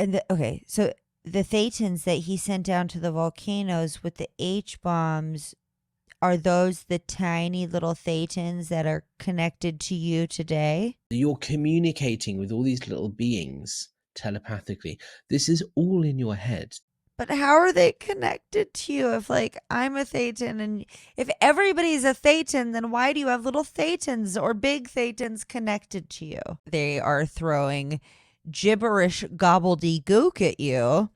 Okay, so the Thetans that he sent down to the volcanoes with the H-bombs, are those the tiny little Thetans that are connected to you today? You're communicating with all these little beings telepathically. This is all in your head. But how are they connected to you if, like, I'm a Thetan, and if everybody's a Thetan, then why do you have little Thetans or big Thetans connected to you? They are throwing gibberish gobbledygook at you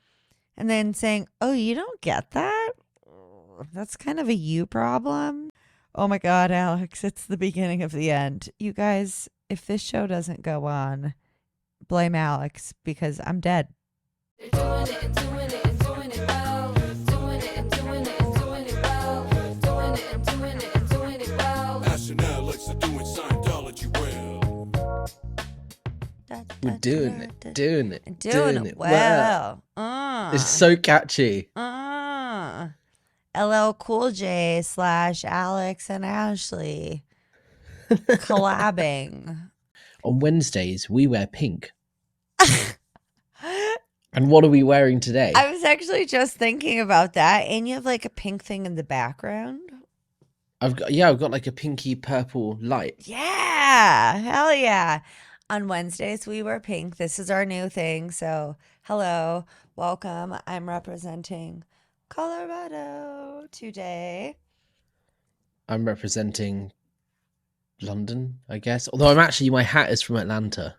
and then saying, oh, you don't get that? That's kind of a you problem. Oh my God, Alex, it's the beginning of the end. You guys, if this show doesn't go on, blame Alex because I'm dead. They're doing it and doing it and doing it well. Doing it and doing it and doing it well. Doing it and doing it and doing it well. Asking Alex are doing Scientology well. We're doing it, doing it, Doing it well. It's so catchy. LL Cool J / Alex and Ashley collabing. On Wednesdays, we wear pink. And what are we wearing today? I was actually just thinking about that. And you have like a pink thing in the background. I've got like a pinky purple light. Yeah, hell yeah. On Wednesdays, we wear pink. This is our new thing. So, hello, welcome. I'm representing Colorado today. I'm representing London, I guess. Although my hat is from Atlanta.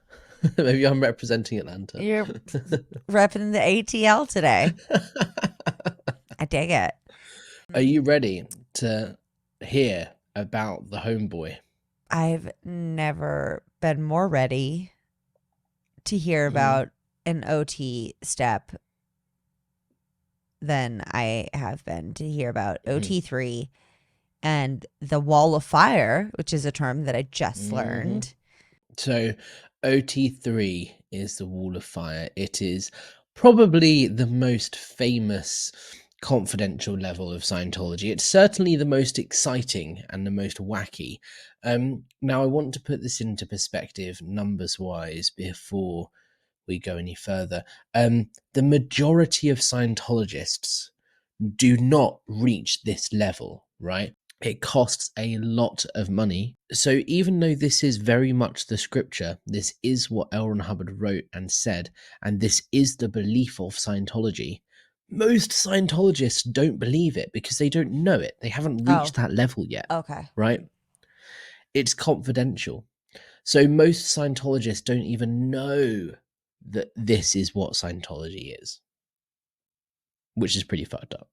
Maybe I'm representing Atlanta. You're repping the ATL today. I dig it. Are you ready to hear about the homeboy? I've never been more ready to hear about an OT step than I have been to hear about OT3 and the wall of fire, which is a term that I just learned. So OT3 is the wall of fire. It is probably the most famous confidential level of Scientology. It's certainly the most exciting and the most wacky. Now, I want to put this into perspective numbers-wise before we go any further. The majority of Scientologists do not reach this level, right? It costs a lot of money. So even though this is very much the scripture, this is what L. Ron Hubbard wrote and said, and this is the belief of Scientology, most Scientologists don't believe it because they don't know it. They haven't reached that level yet. Okay. Right? It's confidential. So most Scientologists don't even know that this is what Scientology is, which is pretty fucked up.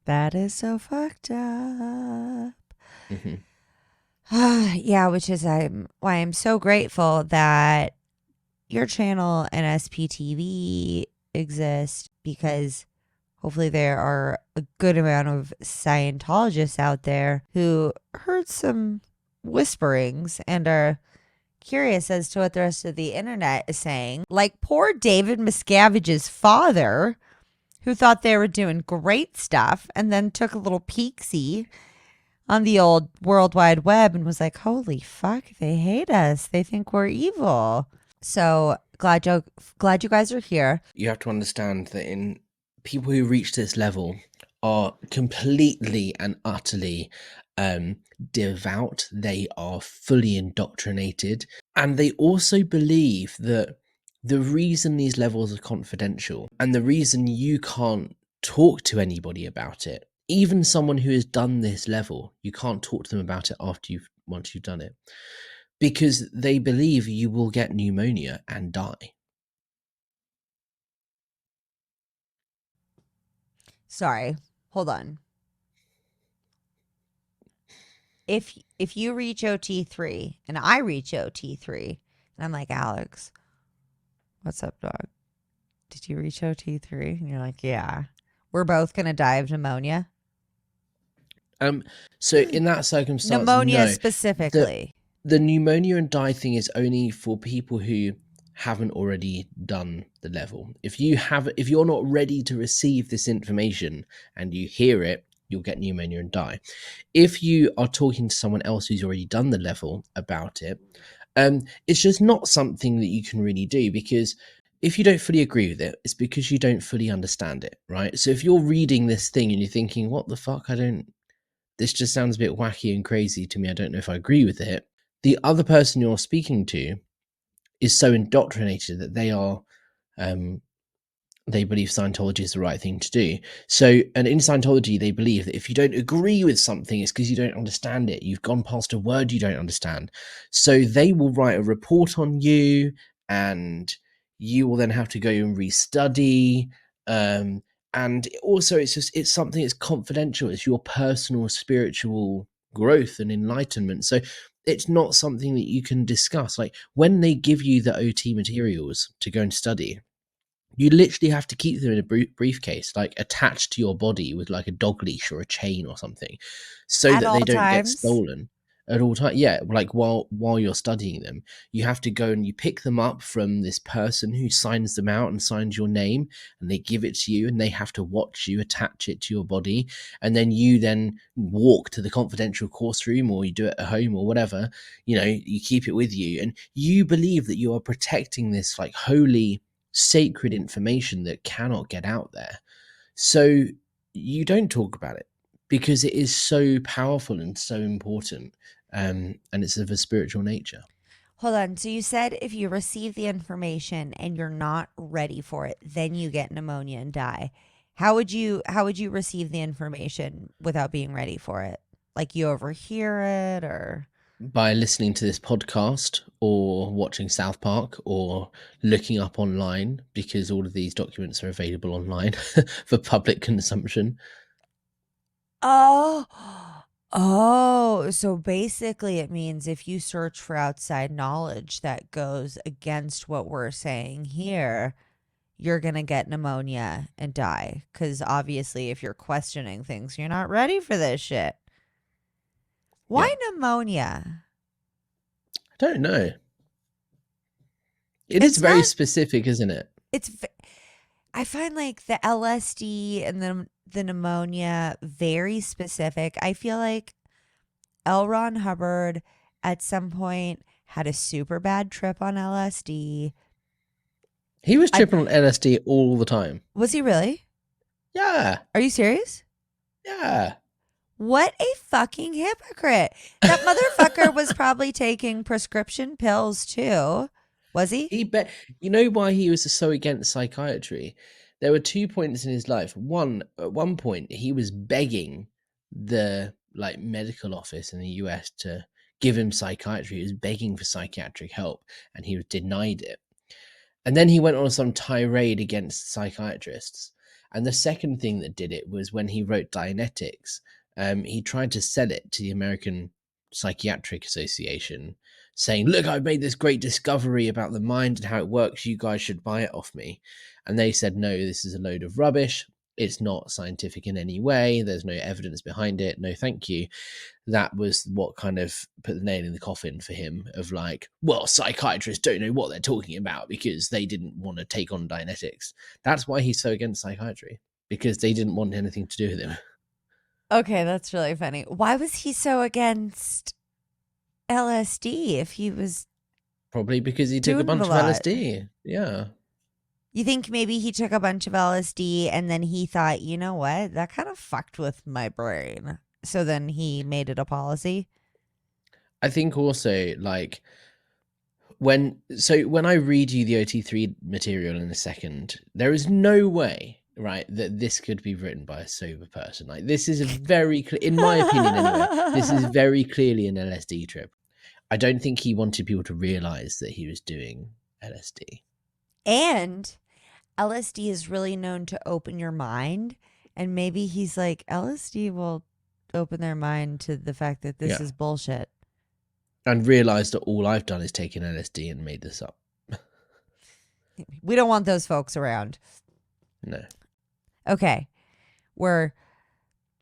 That is so fucked up. Yeah, which is why I'm so grateful that your channel and SPTV exist, because hopefully there are a good amount of Scientologists out there who heard some whisperings and are curious as to what the rest of the internet is saying. Like poor David Miscavige's father, who thought they were doing great stuff and then took a little peek-see on the old World Wide Web and was like, holy fuck, they hate us. They think we're evil. So glad you guys are here. You have to understand that in people who reach this level are completely and utterly devout. They are fully indoctrinated. And they also believe that the reason these levels are confidential and the reason you can't talk to anybody about it, even someone who has done this level, you can't talk to them about it once you've done it, because they believe you will get pneumonia and die. Sorry, hold on. If you reach OT3 and I reach OT3 and I'm like, Alex, what's up, dog? Did you reach OT3? And you're like, yeah. We're both going to die of pneumonia. So in that circumstance, pneumonia no, specifically. The pneumonia and die thing is only for people who haven't already done the level. If you're not ready to receive this information and you hear it, you'll get pneumonia and die. If you are talking to someone else who's already done the level about it, it's just not something that you can really do, because if you don't fully agree with it, it's because you don't fully understand it, right? So if you're reading this thing and you're thinking, what the fuck? This just sounds a bit wacky and crazy to me. I don't know if I agree with it. The other person you're speaking to is so indoctrinated that they believe Scientology is the right thing to do. So, and in Scientology, they believe that if you don't agree with something, it's because you don't understand it. You've gone past a word you don't understand. So they will write a report on you, and you will then have to go and restudy. And also, it's something that's confidential. It's your personal spiritual growth and enlightenment. So it's not something that you can discuss. Like when they give you the OT materials to go and study, you literally have to keep them in a briefcase, like attached to your body with like a dog leash or a chain or something, so At that all they don't get times. stolen at all times. Yeah, like while you're studying them, you have to go and you pick them up from this person who signs them out and signs your name, and they give it to you, and they have to watch you attach it to your body, and then you then walk to the confidential course room, or you do it at home or whatever. You know, you keep it with you, and you believe that you are protecting this like holy sacred information that cannot get out there. So you don't talk about it because it is so powerful and so important, and it's of a spiritual nature. Hold on. So you said if you receive the information and you're not ready for it, then you get pneumonia and die. How would you receive the information without being ready for it? Like you overhear it or By listening to this podcast or watching South Park or looking up online, because all of these documents are available online for public consumption. Oh, oh, so basically it means if you search for outside knowledge that goes against what we're saying here, you're going to get pneumonia and die. Because obviously, if you're questioning things, you're not ready for this shit. Why Yeah. pneumonia? I don't know. It is It's very not, specific, isn't it? I find like the LSD and the pneumonia very specific. I feel like L. Ron Hubbard at some point had a super bad trip on LSD. He was tripping on LSD all the time. Was he really? Yeah. Are you serious? Yeah. What a fucking hypocrite. That motherfucker was probably taking prescription pills too. Was he? You know why he was so against psychiatry? There were 2 points in his life. One, at one point, he was begging the like medical office in the US to give him psychiatry. He was begging for psychiatric help, and he was denied it. And then he went on some tirade against psychiatrists. And the second thing that did it was when he wrote Dianetics. He tried to sell it to the American Psychiatric Association, saying, look, I've made this great discovery about the mind and how it works. You guys should buy it off me. And they said, no, this is a load of rubbish. It's not scientific in any way. There's no evidence behind it. No, thank you. That was what kind of put the nail in the coffin for him, of like, well, psychiatrists don't know what they're talking about because they didn't want to take on Dianetics. That's why he's so against psychiatry, because they didn't want anything to do with him. Okay, that's really funny. Why was he so against LSD if he was Probably because he took a doing bunch a of lot? LSD. Yeah. You think maybe he took a bunch of LSD and then he thought, you know what? That kind of fucked with my brain. So then he made it a policy. I think also, like, when I read you the OT3 material in a second, there is no way, right, that this could be written by a sober person. Like, this is a very in my opinion anyway, this is very clearly an LSD trip. I don't think he wanted people to realize that he was doing LSD. And LSD is really known to open your mind. And maybe he's like, LSD will open their mind to the fact that this is bullshit. And realized that all I've done is taken LSD and made this up. We don't want those folks around. No. Okay. We're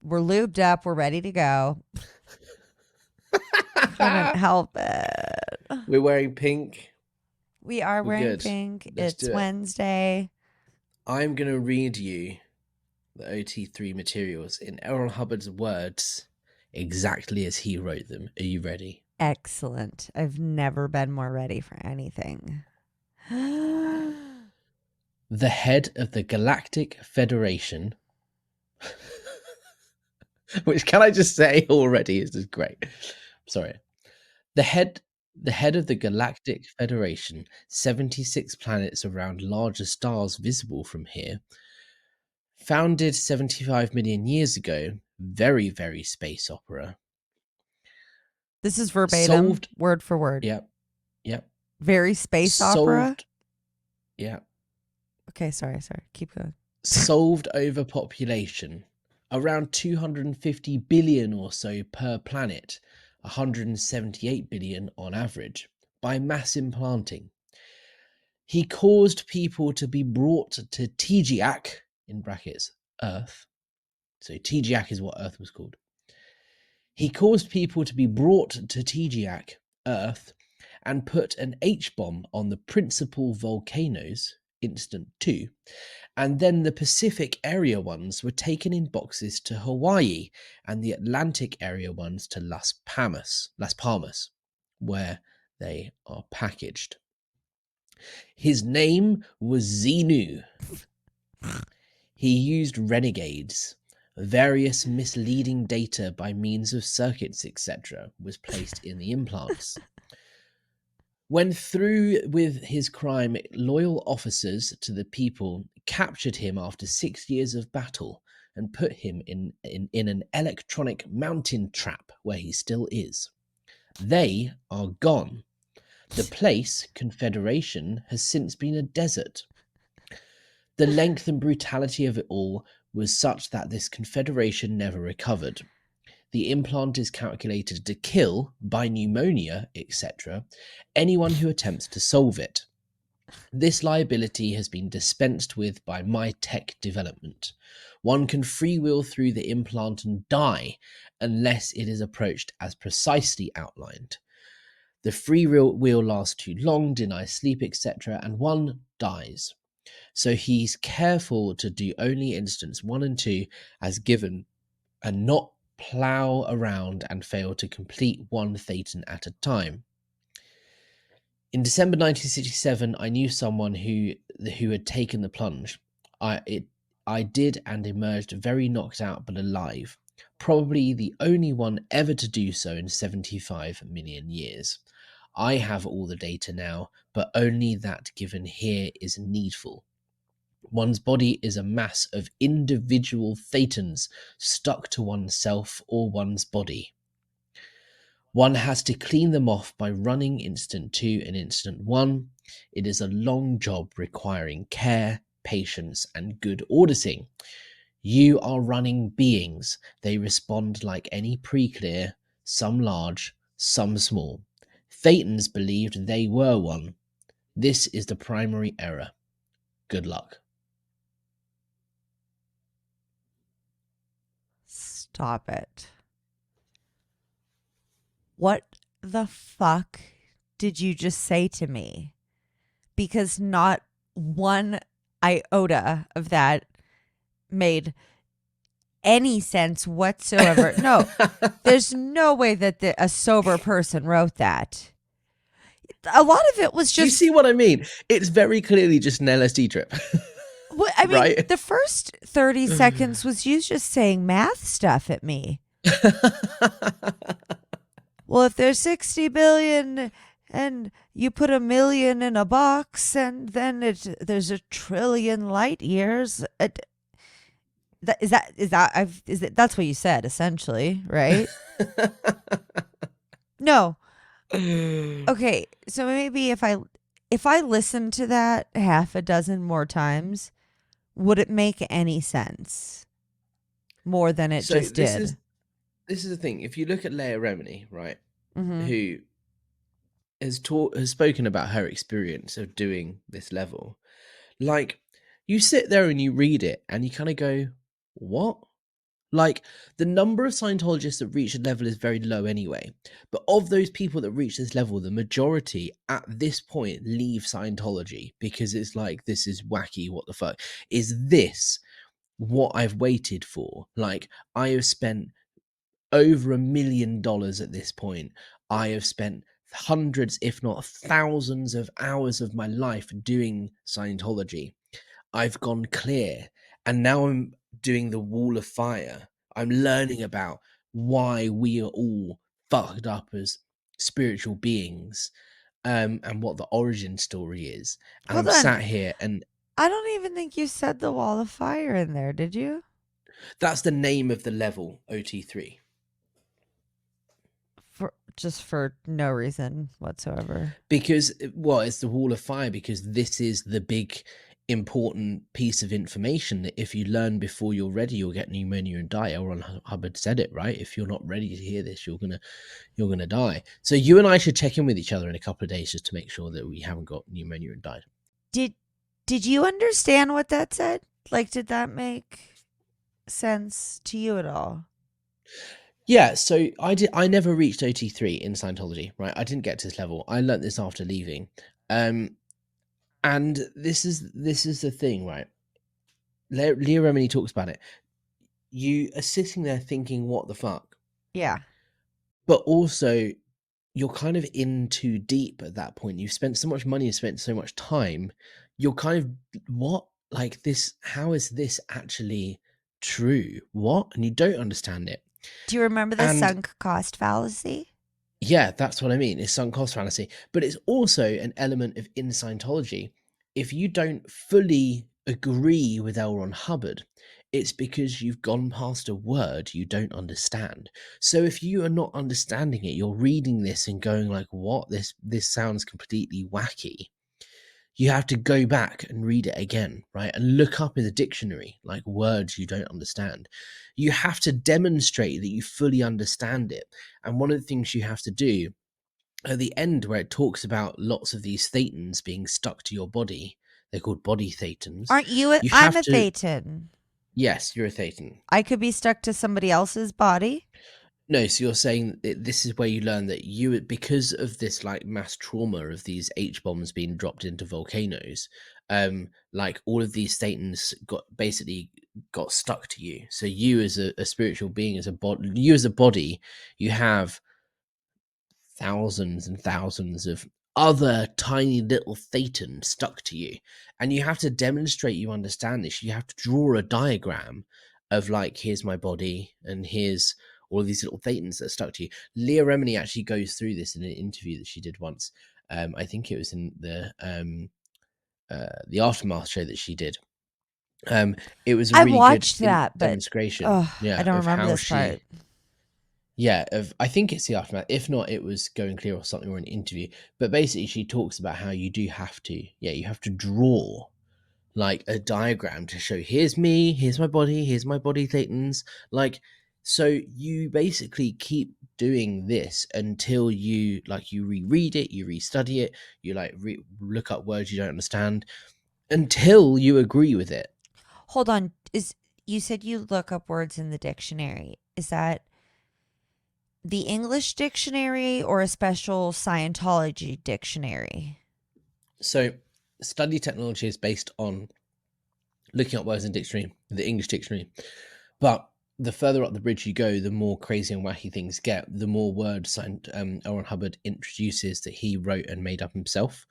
lubed up. We're ready to go. Couldn't help it. We're wearing pink. We are We're wearing good. pink. Let's do It's it. Wednesday. I'm going to read you the OT3 materials in L. Hubbard's words, exactly as he wrote them. Are you ready? Excellent. I've never been more ready for anything. The head of the Galactic Federation, which can I just say already is just great. Sorry. The head of the Galactic Federation, 76 planets around larger stars visible from here, founded 75 million years ago, very, very space opera. This is verbatim, Solved. word for word. Yep. Very space opera. Yeah. Okay, sorry. Keep going. Solved overpopulation, around 250 billion or so per planet, 178 billion on average, by mass implanting. He caused people to be brought to TGAC, in brackets, Earth. So TGAC is what Earth was called. He caused people to be brought to TGAC, Earth, and put an H-bomb on the principal volcanoes, Instant 2, and then the Pacific area ones were taken in boxes to Hawaii and the Atlantic area ones to Las Palmas, where they are packaged. His name was Xenu. He used renegades. Various misleading data by means of circuits, etc., was placed in the implants. When through with his crime, loyal officers to the people captured him after 6 years of battle and put him in an electronic mountain trap where he still is. They are gone. The place, Confederation, has since been a desert. The length and brutality of it all was such that this Confederation never recovered. The implant is calculated to kill, by pneumonia, etc., anyone who attempts to solve it. This liability has been dispensed with by my tech development. One can freewheel through the implant and die unless it is approached as precisely outlined. The free wheel lasts too long, denies sleep, etc., and one dies. So he's careful to do only instance 1 and 2 as given and not plow around and fail to complete one Thetan at a time. In December 1967, I knew someone who had taken the plunge. I did and emerged very knocked out but alive. Probably the only one ever to do so in 75 million years. I have all the data now, but only that given here is needful. One's body is a mass of individual Thetans stuck to oneself or one's body. One has to clean them off by running Instant 2 and Instant 1. It is a long job requiring care, patience, and good auditing. You are running beings. They respond like any pre-clear, some large, some small. Thetans believed they were one. This is the primary error. Good luck. Stop it. What the fuck did you just say to me? Because not one iota of that made any sense whatsoever. No, there's no way that a sober person wrote that. A lot of it was just... Do you see what I mean? It's very clearly just an LSD trip. Well, I mean, right? The first 30 seconds was you just saying math stuff at me. Well, if there's 60 billion and you put 1 million in a box and then there's 1 trillion light years, that's what you said essentially, right? No. Okay, so maybe if I listened to that half a dozen more times, would it make any sense more than it just did? This is the thing. If you look at Leia Remini, right, Mm-hmm. who has spoken about her experience of doing this level, like, you sit there and you read it and you kind of go, what? Like, the number of Scientologists that reach a level is very low anyway. But of those people that reach this level, the majority at this point leave Scientology because it's like, this is wacky, what the fuck? Is this what I've waited for? Like, I have spent over $1 million at this point. I have spent hundreds, if not thousands of hours of my life doing Scientology. I've gone clear, and now I'm doing the wall of fire. I'm learning about why we are all fucked up as spiritual beings, and what the origin story is. And Hold I'm on. sat here, and I don't even think you said the wall of fire in there, did you? that's the name of the level, OT3. For no reason whatsoever. Because, well, it's the wall of fire because this is the big important piece of information that if you learn before you're ready, you'll get pneumonia and die. L. Ron Hubbard said it, right? If you're not ready to hear this, you're gonna die. So you and I should check in with each other in a couple of days just to make sure that we haven't got pneumonia and died. Did you understand what that said? Like, did that make sense to you at all? Yeah, so I never reached OT3 in Scientology, right? I didn't get to this level. I learnt this after leaving. And this is the thing, right? Leah Remini talks about it. You are sitting there thinking, what the fuck? Yeah. But also, you're kind of in too deep at that point. You've spent so much money, you've spent so much time. You're kind of, what? Like this, how is this actually true? What? And you don't understand it. Do you remember the And sunk cost fallacy? yeah, that's what I mean. It's sunk cost fallacy. But it's also an element of in Scientology. If you don't fully agree with L. Ron Hubbard, it's because you've gone past a word you don't understand. So if you are not understanding it, you're reading this and going like, what? This sounds completely wacky. You have to go back and read it again, right? And look up in the dictionary, like words you don't understand. You have to demonstrate that you fully understand it. And one of the things you have to do at the end, where it talks about lots of these Thetans being stuck to your body, they're called body Thetans. Aren't you? You I'm have a to- Thetan. Yes, you're a Thetan. I could be stuck to somebody else's body. No, so you're saying that this is where you learn that you, because of this like mass trauma of these H bombs being dropped into volcanoes, like all of these Thetans got stuck to you. So you as a spiritual being, as a body, you have thousands and thousands of other tiny little Thetans stuck to you, and you have to demonstrate you understand this. You have to draw a diagram of like, here's my body, and here's all of these little Thetans that are stuck to you. Leah Remini actually goes through this in an interview that she did once. I think it was in the Aftermath show that she did. It was a really watched good that, but demonstration. I don't of remember how this part. Yeah, I think it's the Aftermath. If not, it was Going Clear or something, or an interview. But basically, she talks about how you do have to, you have to draw like a diagram to show, here's me, here's my body Thetans. Like, so you basically keep doing this until you reread it, you restudy it, you look up words you don't understand until you agree with it. Hold on. You said you look up words in the dictionary. Is that the English dictionary or a special Scientology dictionary? So study technology is based on looking up words in dictionary, the English dictionary. But the further up the bridge you go, the more crazy and wacky things get, the more words L. Ron Hubbard introduces that he wrote and made up himself.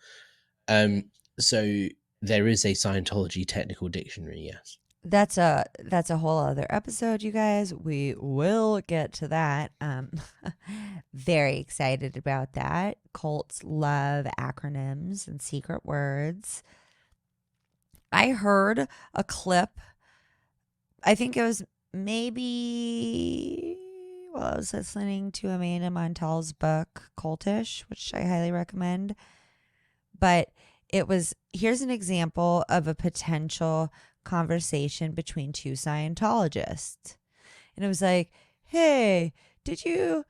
So there is a Scientology technical dictionary, yes. That's a whole other episode, you guys. We will get to that. Very excited about that. Cults love acronyms and secret words. I heard a clip. I think it was maybe while I was listening to Amanda Montal's book, Cultish, which I highly recommend. But it was, here's an example of a potential conversation between two Scientologists. And it was like, hey, did you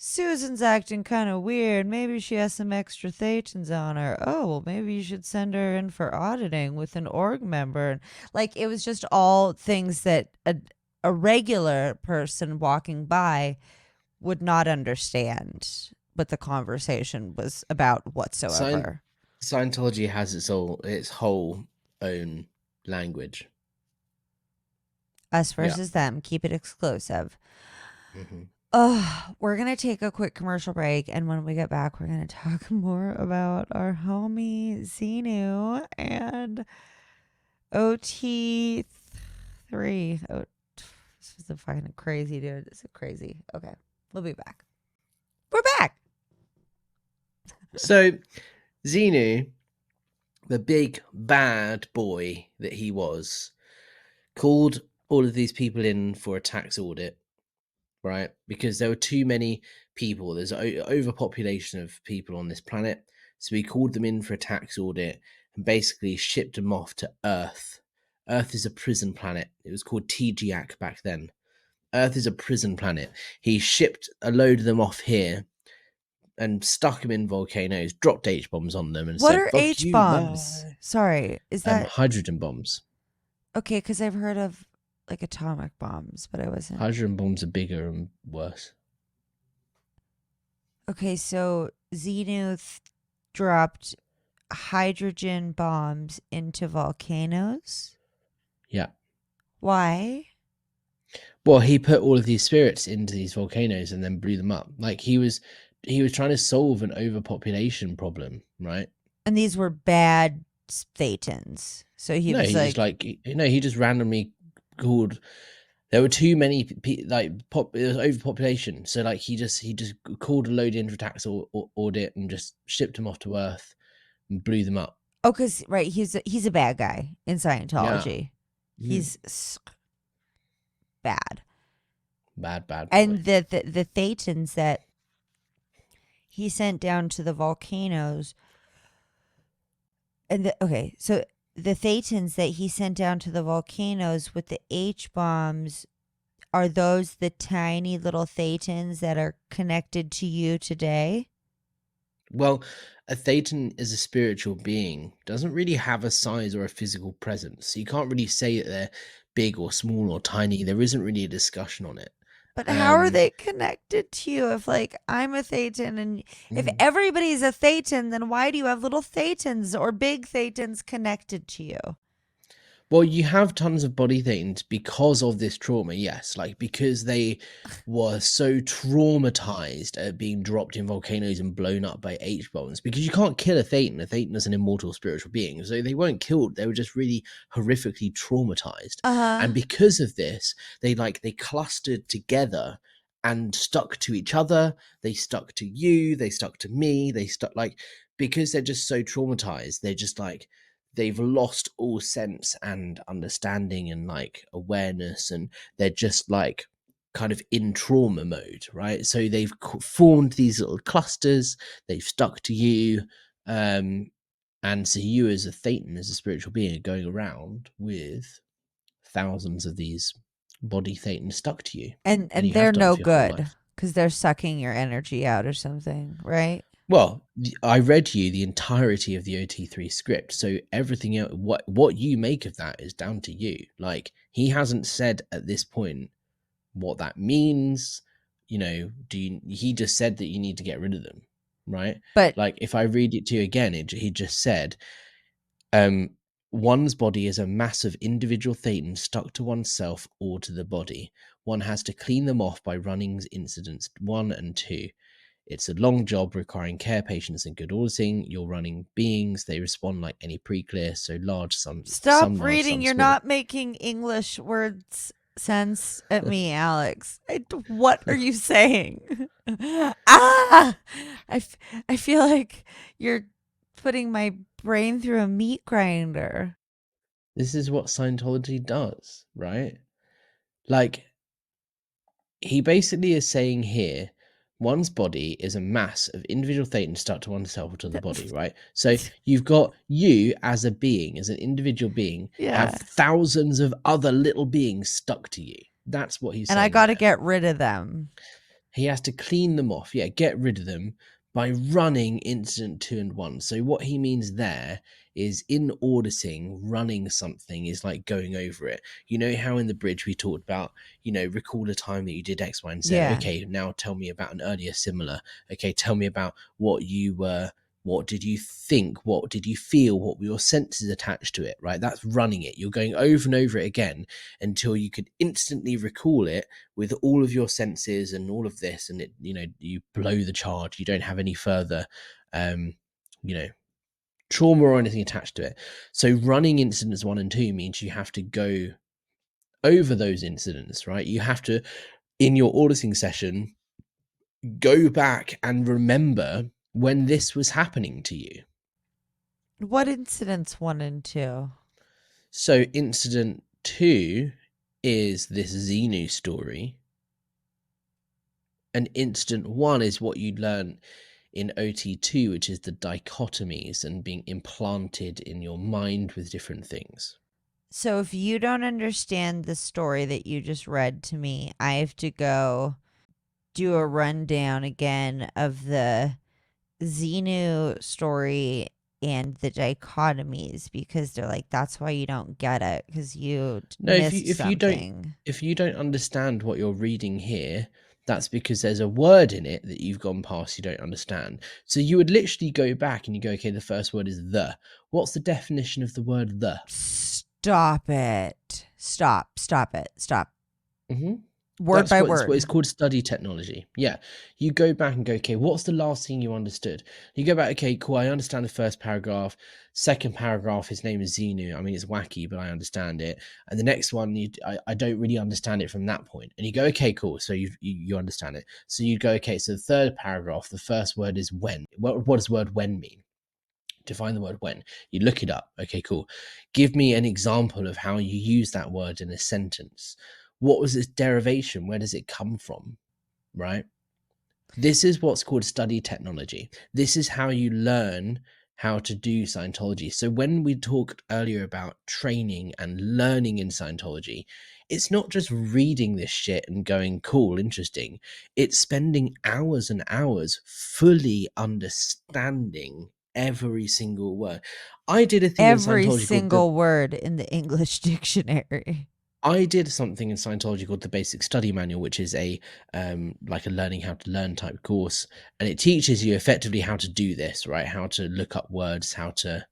Susan's acting kind of weird. Maybe she has some extra Thetans on her. Oh, well, maybe you should send her in for auditing with an org member. And like, it was just all things that a regular person walking by would not understand what the conversation was about whatsoever. Scientology has its whole own language. Us versus them. Keep it exclusive. Mm-hmm. We're going to take a quick commercial break. And when we get back, we're going to talk more about our homie Xenu and OT3. Oh, this is a fucking crazy dude. This is crazy. Okay. We'll be back. We're back. So Xenu, the big bad boy that he was, called all of these people in for a tax audit, right? Because there were too many people. There's overpopulation of people on this planet. So he called them in for a tax audit and basically shipped them off to Earth. Earth is a prison planet. It was called TGAC back then. Earth is a prison planet. He shipped a load of them off here and stuck them in volcanoes, dropped H bombs on them, and What said, are "Fuck H you, bombs? bye." Sorry. Is that Hydrogen bombs. okay? Because I've heard of like atomic bombs, but I wasn't. Hydrogen bombs are bigger and worse. Okay, so Xenu dropped hydrogen bombs into volcanoes. Yeah. Why? Well, he put all of these spirits into these volcanoes and then blew them up. Like he was trying to solve an overpopulation problem, right? And these were bad Thetans. So he was he just randomly called. There were too many it was overpopulation, so like he just called a load in for tax audit and just shipped them off to Earth and blew them up. oh, because right, he's a bad guy in Scientology. Yeah. He's bad. Bad boy. And the Thetans that he sent down to the volcanoes, and so the Thetans that he sent down to the volcanoes with the H bombs, are those the tiny little Thetans that are connected to you today? Well, a Thetan is a spiritual being, doesn't really have a size or a physical presence. So you can't really say that they're big or small or tiny. There isn't really a discussion on it. But how are they connected to you? If like I'm a Thetan and if everybody's a Thetan, then why do you have little Thetans or big Thetans connected to you? Well, you have tons of body Thetans because of this trauma, yes. Like because they were so traumatized at being dropped in volcanoes and blown up by H bombs. Because you can't kill a Thetan. A Thetan is an immortal spiritual being. So they weren't killed. They were just really horrifically traumatized. And because of this, they clustered together and stuck to each other. They stuck to you. They stuck to me. They stuck because they're just so traumatized. They're just they've lost all sense and understanding and awareness, and they're just kind of in trauma mode, right? So they've formed these little clusters, they've stuck to you, and so you as a Thetan, as a spiritual being, are going around with thousands of these body Thetans stuck to you, and they're no good because they're sucking your energy out or something, right? Well, I read you the entirety of the OT3 script, so everything else, what you make of that is down to you. Like, he hasn't said at this point what that means. You know, he just said that you need to get rid of them, right? But like, if I read it to you again, he just said, one's body is a mass of individual Thetans stuck to oneself or to the body. One has to clean them off by running incidents 1 and 2. It's a long job requiring care, patience, and good auditing. You're running beings. They respond like any pre-clear, so large some. Stop some large, reading. some You're small. not making English words sense at me, Alex. What are you saying? I feel like you're putting my brain through a meat grinder. This is what Scientology does, right? Like, he basically is saying here, one's body is a mass of individual Thetans stuck to oneself or to the body, right? So you've got you as a being, as an individual being, have thousands of other little beings stuck to you. That's what he's saying. And I got to get rid of them. He has to clean them off. Yeah, get rid of them by running incident 2 and 1. So what he means there is in auditing, running something is like going over it. You know how in the bridge we talked about, recall a time that you did X, Y, and Z. Yeah. Okay, now tell me about an earlier similar. Okay, tell me about what you were. What did you think? What did you feel? What were your senses attached to it, right? That's running it. You're going over and over it again until you could instantly recall it with all of your senses and all of this. And it, you blow the charge. You don't have any further, trauma or anything attached to it. So running incidents 1 and 2 means you have to go over those incidents, right? You have to, in your auditing session, go back and remember when this was happening to you. What incidents 1 and 2? So incident 2 is this Xenu story, and incident 1 is what you learn in OT2, which is the dichotomies and being implanted in your mind with different things. So if you don't understand the story that you just read to me, I have to go do a rundown again of the Xenu story and the dichotomies, because they're like, that's why you don't get it, because you No, missed something. if you don't understand what you're reading here, that's because there's a word in it that you've gone past you don't understand. So you would literally go back and you go, okay, the first word is the. What's the definition of the word the? Stop it. Stop it. Stop. Mm-hmm. Word by What word. it's called study technology. Yeah. You go back and go, okay, what's the last thing you understood? You go back, okay, cool. I understand the first paragraph. Second paragraph, his name is Xenu. I mean, it's wacky, but I understand it. And the next one, I don't really understand it from that point. And you go, okay, cool. So you understand it. So you go, okay, so the third paragraph, the first word is when. What does the word when mean? Define the word when. You look it up. Okay, cool. Give me an example of how you use that word in a sentence. What was its derivation? Where does it come from? Right? This is what's called study technology. This is how you learn how to do Scientology. So when we talked earlier about training and learning in Scientology, it's not just reading this shit and going, cool, interesting. It's spending hours and hours fully understanding every single word. I did a thing in Every Scientology single word in the English dictionary. I did something in Scientology called the Basic Study Manual, which is a like a learning how to learn type course, and it teaches you effectively how to do this, right? How to look up words, how to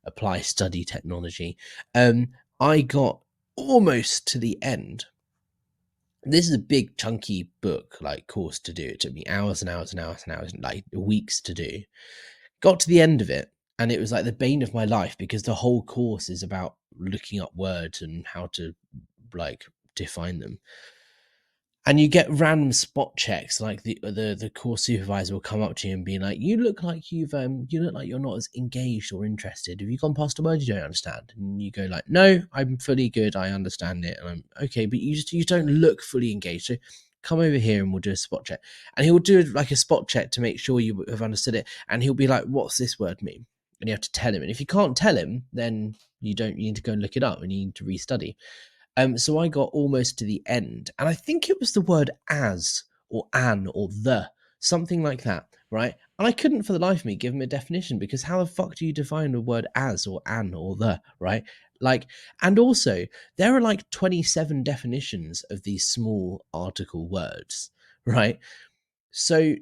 apply study technology. I got almost to the end. This is a big chunky book, like course to do. It took me hours and hours and hours and hours, like weeks to do. Got to the end of it, and it was like the bane of my life, because the whole course is about looking up words and how to like define them. And you get random spot checks, like the course supervisor will come up to you and be like, you look like you look like you're not as engaged or interested. Have you gone past a word you don't understand? And you go like, no, I'm fully good, I understand it. And I'm okay, but you don't look fully engaged. So come over here and we'll do a spot check. And he'll do like a spot check to make sure you have understood it. And he'll be like, what's this word mean? And you have to tell him. And if you can't tell him, then you need to go and look it up and you need to restudy. So I got almost to the end, and I think it was the word as or an or the, something like that, right? And I couldn't for the life of me give him a definition, because how the fuck do you define the word as or an or the, right? Like, and also there are like 27 definitions of these small article words, right? So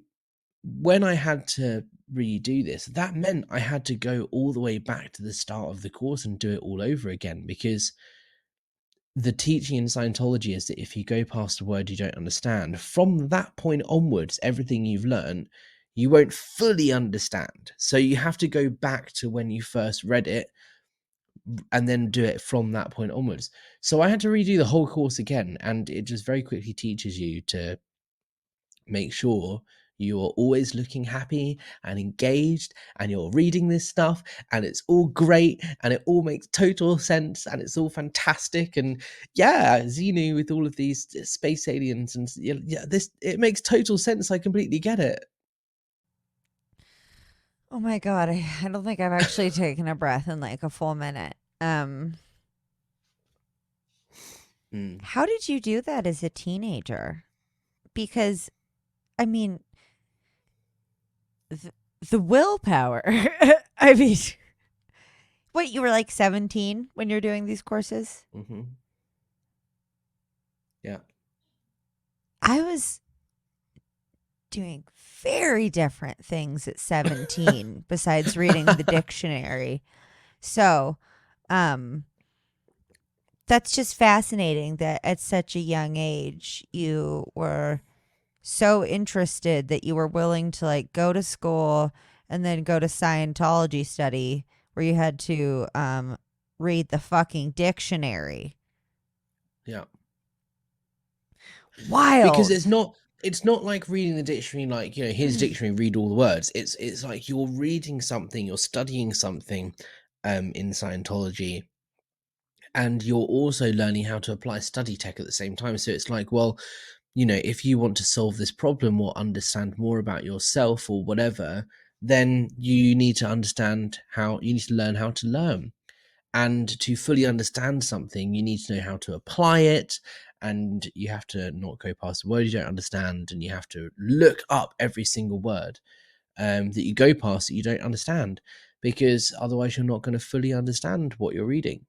when I had to redo this, that meant I had to go all the way back to the start of the course and do it all over again, because the teaching in Scientology is that if you go past a word you don't understand, from that point onwards, everything you've learned, you won't fully understand. So you have to go back to when you first read it and then do it from that point onwards. So I had to redo the whole course again, and it just very quickly teaches you to make sure you're always looking happy and engaged, and you're reading this stuff and it's all great and it all makes total sense and it's all fantastic. And yeah, Xenu with all of these space aliens, and yeah, it makes total sense. I completely get it. Oh my God. I don't think I've actually taken a breath in like a full minute. How did you do that as a teenager? Because, I mean, the willpower. I mean, wait, you were like 17 when you're doing these courses? Mm-hmm. Yeah. I was doing very different things at 17 besides reading the dictionary. So, that's just fascinating that at such a young age you were so interested that you were willing to like go to school and then go to Scientology study where you had to read the fucking dictionary. Yeah. Wild. Because it's not like reading the dictionary, like, you know, here's a dictionary, read all the words. It's like you're reading something, you're studying something in Scientology, and you're also learning how to apply study tech at the same time. So it's like, well, you know, if you want to solve this problem or understand more about yourself or whatever, then you need to understand how you need to learn how to learn. And to fully understand something, you need to know how to apply it, and you have to not go past the word you don't understand, and you have to look up every single word that you go past that you don't understand, because otherwise you're not going to fully understand what you're reading.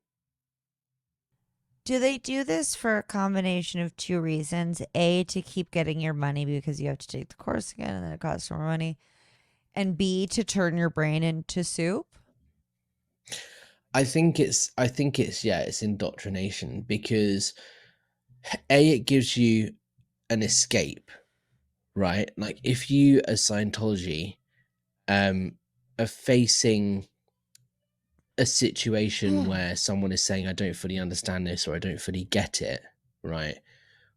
Do they do this for a combination of two reasons? A, to keep getting your money because you have to take the course again and then it costs more money. And B, to turn your brain into soup? I think it's yeah, it's indoctrination, because A, it gives you an escape, right? Like if you as Scientology are facing a situation where someone is saying, I don't fully understand this, or I don't fully get it, right?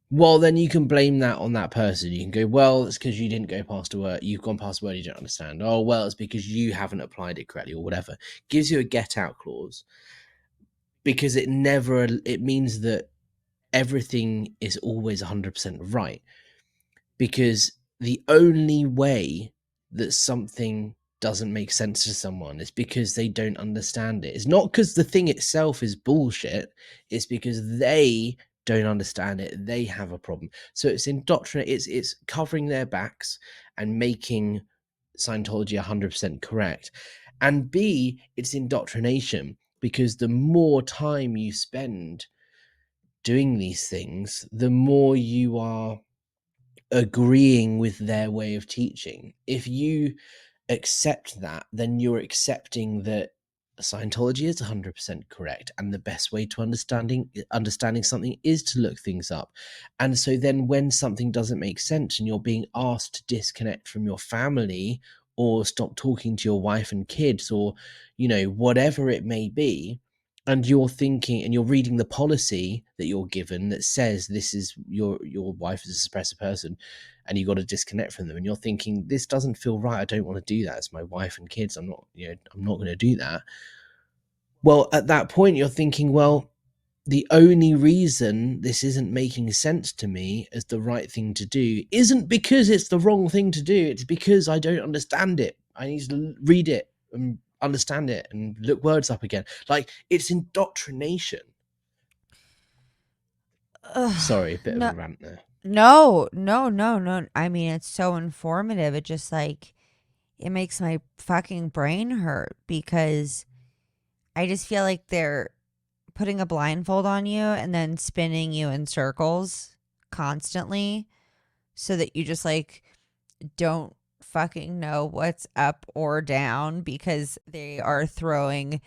Well, then you can blame that on that person. You can go, well, it's because you didn't go past a word. You've gone past a word you don't understand. Oh, well, it's because you haven't applied it correctly, or whatever. Gives you a get out clause, because it means that everything is always 100% right. Because the only way that something doesn't make sense to someone is because they don't understand it. It's not because the thing itself is bullshit. It's because they don't understand it. They have a problem. So it's indoctrinate. It's covering their backs and making Scientology 100% correct. And B, it's indoctrination, because the more time you spend doing these things, the more you are agreeing with their way of teaching. If you accept that, then you're accepting that Scientology is 100% correct, and the best way to understanding something is to look things up. And so then when something doesn't make sense and you're being asked to disconnect from your family, or stop talking to your wife and kids, or, you know, whatever it may be, and you're thinking and you're reading the policy that you're given that says this is your wife is a suppressive person and you got to disconnect from them, and you're thinking, this doesn't feel right, I don't want to do that, it's my wife and kids, I'm not going to do that. Well, at that point you're thinking, well, the only reason this isn't making sense to me as the right thing to do isn't because it's the wrong thing to do, it's because I don't understand it. I need to read it and understand it and look words up again. Like, it's indoctrination. Sorry, a bit no, of a rant there. no. I mean, it's so informative. It just like, it makes my fucking brain hurt because I just feel like they're putting a blindfold on you and then spinning you in circles constantly so that you just like don't fucking know what's up or down because they are throwing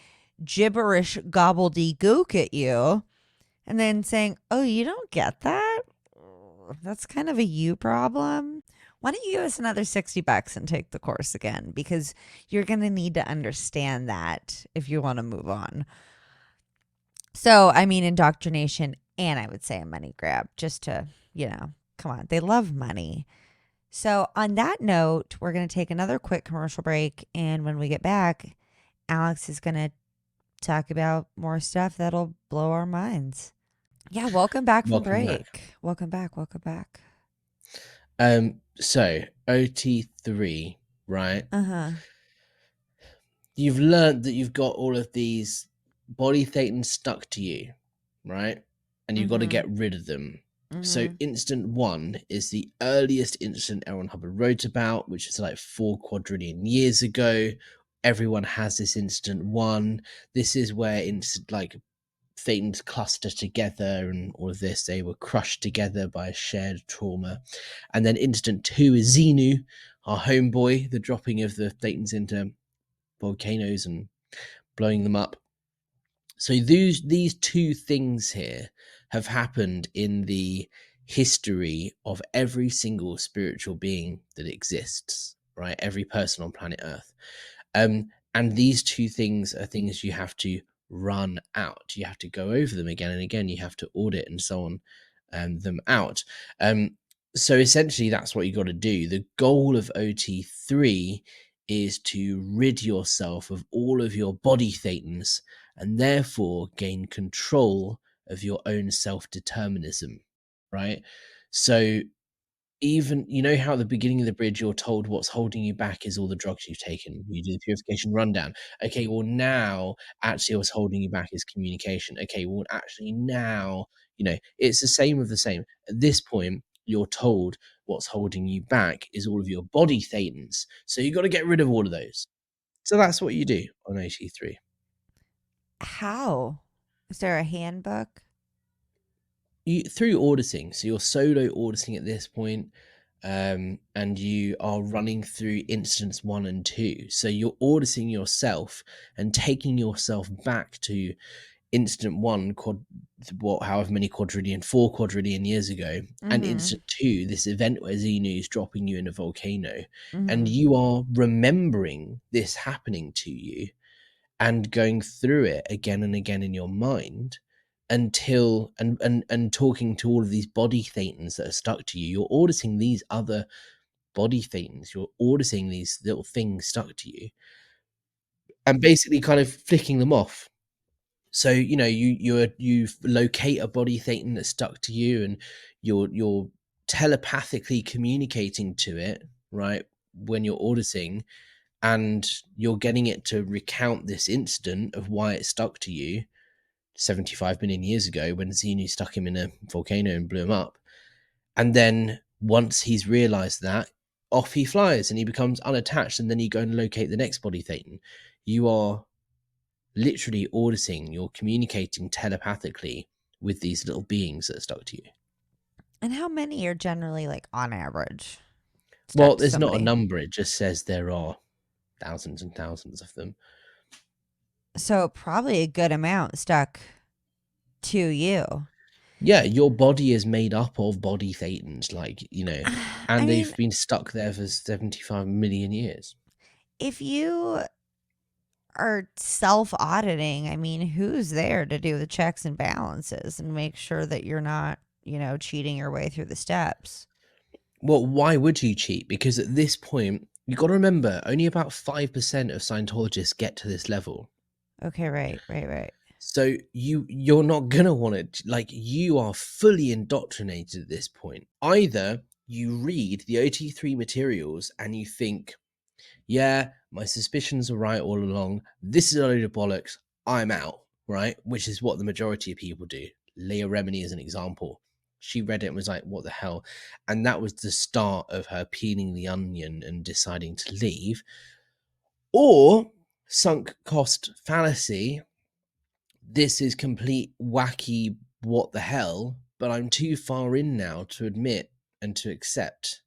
gibberish gobbledygook at you and then saying, oh, you don't get that? That's kind of a you problem. Why don't you give us another $60 and take the course again? Because you're going to need to understand that if you want to move on. So, I mean, indoctrination, and I would say a money grab, just to, come on. They love money. So, on that note, we're going to take another quick commercial break. And when we get back, Alex is going to talk about more stuff that'll blow our minds. Yeah, welcome back from Welcome break. back. Welcome back. So OT3, right? Uh-huh. You've learned that you've got all of these body Thetans stuck to you, right? And you've got to get rid of them. So instant 1 is the earliest instant L. Ron Hubbard wrote about, which is like 4 quadrillion years ago. Everyone has this instant 1. This is where Thetans cluster together and all of this. They were crushed together by a shared trauma. And then instant 2 is Xenu, our homeboy, the dropping of the Thetans into volcanoes and blowing them up. So these two things here have happened in the history of every single spiritual being that exists, right? Every person on planet Earth. And these two things are things you have to run out. You have to go over them again and again. You have to audit and so on them out. So essentially, that's what you got to do. The goal of OT3 is to rid yourself of all of your body Thetans and therefore gain control of your own self-determinism, right? So even, you know how at the beginning of the bridge you're told what's holding you back is all the drugs you've taken. You do the purification rundown. Okay, well now actually what's holding you back is communication. Okay, well actually now, it's the same of the same. At this point, you're told what's holding you back is all of your body Thetans. So you got to get rid of all of those. So that's what you do on OT3. How? Is there a handbook? Through auditing. So you're solo auditing at this point, and you are running through instance 1 and 2. So you're auditing yourself and taking yourself back to instant 1, however many 4 quadrillion years ago, and instant 2, this event where Xenu is dropping you in a volcano, and you are remembering this happening to you and going through it again and again in your mind until and talking to all of these body Thetans that are stuck to you. You're auditing these other body Thetans. You're auditing these little things stuck to you and basically kind of flicking them off. So you locate a body Thetan that's stuck to you, and you're telepathically communicating to it, right, when you're auditing, and you're getting it to recount this incident of why it stuck to you 75 million years ago when Xenu stuck him in a volcano and blew him up. And then once he's realized that, off he flies and he becomes unattached, and then you go and locate the next body Thetan. You are literally auditing, you're communicating telepathically with these little beings that are stuck to you. And how many are generally, like, on average? Well, there's not a number. It just says there are thousands and thousands of them. So probably a good amount stuck to you. Yeah, your body is made up of body Thetans, and they've been stuck there for 75 million years. If you are self-auditing, I mean, who's there to do the checks and balances and make sure that you're not, cheating your way through the steps? Well, why would you cheat? Because at this point, you got to remember, only about 5% of Scientologists get to this level. Okay, right. So you're not gonna want to, you are fully indoctrinated at this point. Either you read the OT3 materials and you think, yeah, my suspicions are right all along, this is a load of bollocks, I'm out, right? Which is what the majority of people do. Leah Remini is an example. She read it and was like, what the hell? And that was the start of her peeling the onion and deciding to leave. Or sunk cost fallacy. This is complete wacky what the hell, but I'm too far in now to admit and to accept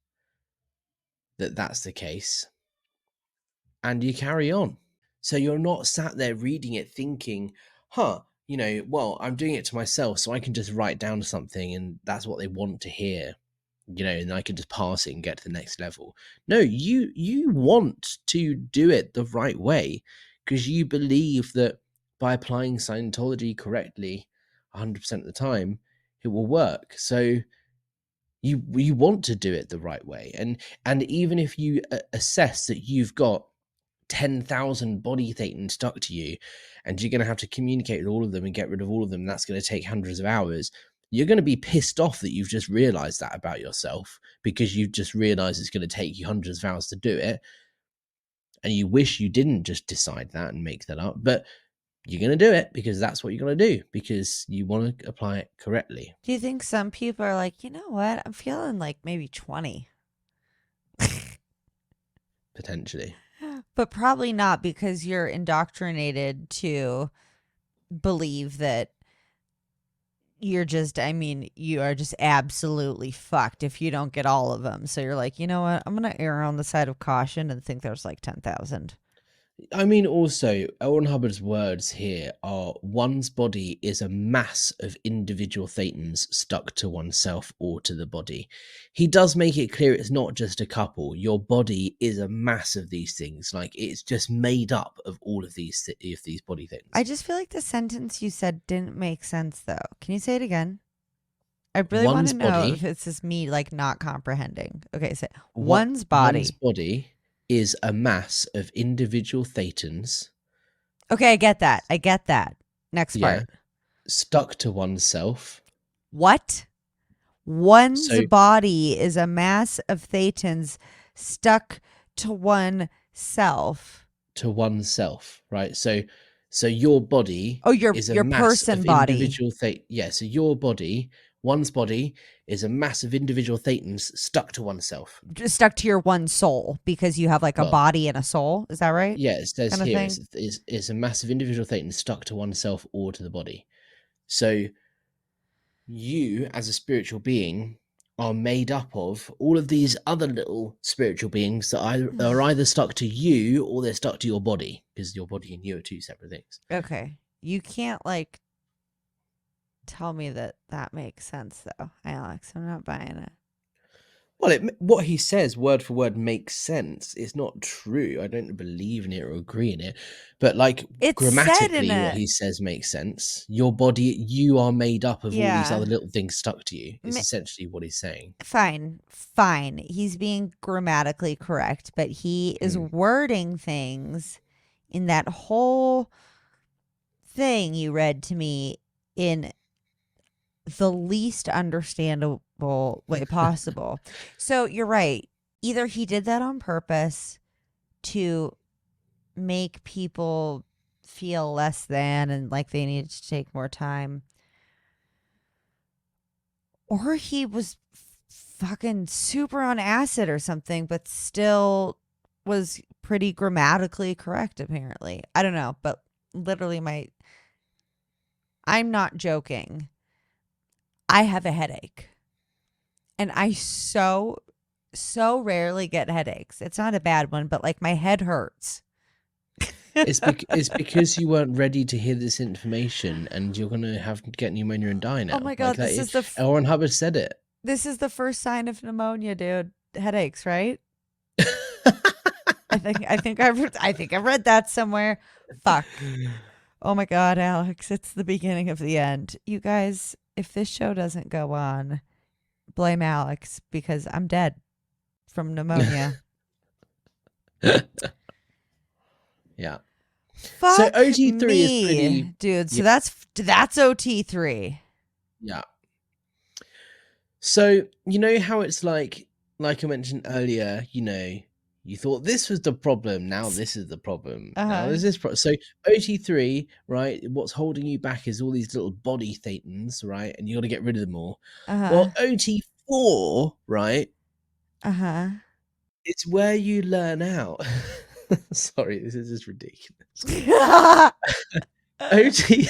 that that's the case. And you carry on. So you're not sat there reading it thinking, well, I'm doing it to myself, so I can just write down something and that's what they want to hear, and I can just pass it and get to the next level. No, you want to do it the right way because you believe that by applying Scientology correctly 100% of the time, it will work. So you want to do it the right way. And even if you assess that you've got 10,000 body Thetans stuck to you and you're going to have to communicate with all of them and get rid of all of them, and that's going to take hundreds of hours, you're going to be pissed off that you've just realized that about yourself, because you've just realized it's going to take you hundreds of hours to do it. And you wish you didn't just decide that and make that up, but you're going to do it because that's what you're going to do, because you want to apply it correctly. Do you think some people are like, you know what? I'm feeling like maybe 20. Potentially. But probably not, because you're indoctrinated to believe that you are just absolutely fucked if you don't get all of them. So you're like, you know what? I'm going to err on the side of caution and think there's like 10,000. I mean, also, Owen Hubbard's words here are one's body is a mass of individual thetans stuck to oneself or to the body. He does make it clear it's not just a couple. Your body is a mass of these things. Like, it's just made up of all of these body things. I just feel like the sentence you said didn't make sense, though. Can you say it again? I really want One's to know body- if it's just me, like, not comprehending. Okay, so What- one's body. One's body is a mass of individual thetans. Okay, I get that. Next Yeah. part. Stuck to oneself. What? One's So- body is a mass of thetans stuck to oneself. To oneself, right? So your body Oh, your is a mass person of body. individual so your body, one's body is a mass of individual thetans stuck to oneself. Just stuck to your one soul because you have like a Well, body and a soul. Is that right? Yeah, it says Kinda here thing? it's a massive individual thetan stuck to oneself or to the body. So you, as a spiritual being, are made up of all of these other little spiritual beings that are either stuck to you or they're stuck to your body, because your body and you are two separate things. Okay. You can't like tell me that makes sense though, Alex. I'm not buying it. Well, what he says word for word makes sense. It's not true. I don't believe in it or agree in it. But like It's said grammatically, in what he says makes sense. Your body, you are made up of all these Yeah. other little things stuck to you. It's Ma- essentially what he's saying. Fine. He's being grammatically correct, but he is wording things in that whole thing you read to me in the least understandable way possible. So you're right. Either he did that on purpose to make people feel less than and like they needed to take more time, or he was fucking super on acid or something, but still was pretty grammatically correct, apparently. I don't know, but literally I'm not joking. I have a headache. And I so rarely get headaches. It's not a bad one, but like my head hurts. It's because you weren't ready to hear this information, and you're gonna have to get pneumonia and die now. Oh my God, this is the Owen Hubbard said it. This is the first sign of pneumonia, dude. Headaches, right? I think I read that somewhere. Fuck. Oh my God, Alex, it's the beginning of the end. You guys, if this show doesn't go on, blame Alex because I'm dead from pneumonia. Yeah. Fuck So OT3 me, is pretty, dude. So yeah. that's OT3. Yeah. So you know how it's like I mentioned earlier, you thought this was the problem, now this is the problem. Now there's this problem. So OT3, right? What's holding you back is all these little body thetans, right? And you got to get rid of them all. Well, OT4, right? It's where you learn out. Sorry, this is just ridiculous. OT.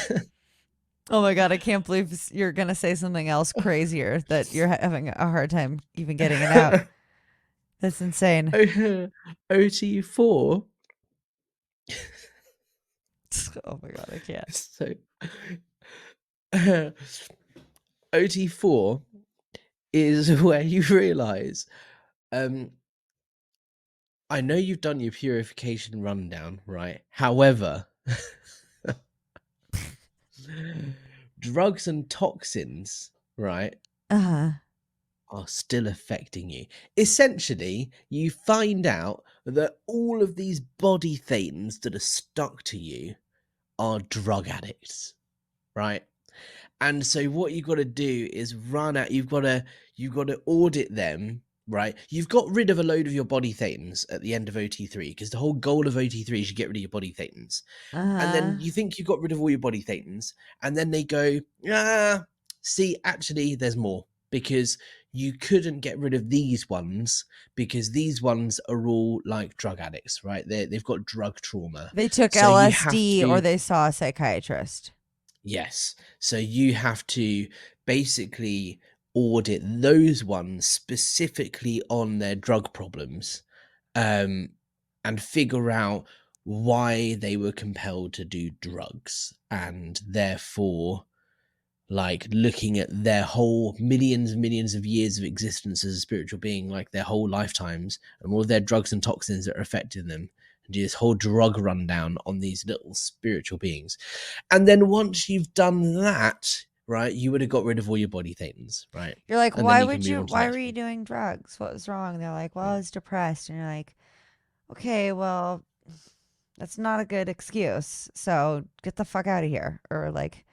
Oh my God, I can't believe you're going to say something else crazier that you're having a hard time even getting it out. That's insane. OT4. Oh my God, I can't. So OT4 is where you realize, I know you've done your purification rundown, right? However, drugs and toxins, right, are still affecting you. Essentially, you find out that all of these body thetans that are stuck to you are drug addicts, right? And so what you've got to do is run out. You've got to audit them, right? You've got rid of a load of your body thetans at the end of OT3, because the whole goal of OT3 is you get rid of your body thetans. And then you think you got rid of all your body thetans, and then they go, see, actually, there's more, because you couldn't get rid of these ones because these ones are all like drug addicts, right? They've got drug trauma. They took So LSD or they saw a psychiatrist. Yes. So you have to basically audit those ones specifically on their drug problems, and figure out why they were compelled to do drugs, and therefore, like, looking at their whole millions and millions of years of existence as a spiritual being, like their whole lifetimes, and all their drugs and toxins that are affecting them, and do this whole drug rundown on these little spiritual beings. And then once you've done that, right, you would have got rid of all your body thetans, right? You're like, And then why you can would move you? on to the Why next were you one. doing drugs? What was wrong? They're like, well, I was depressed, and you're like, okay, well, that's not a good excuse. So get the fuck out of here. Or like,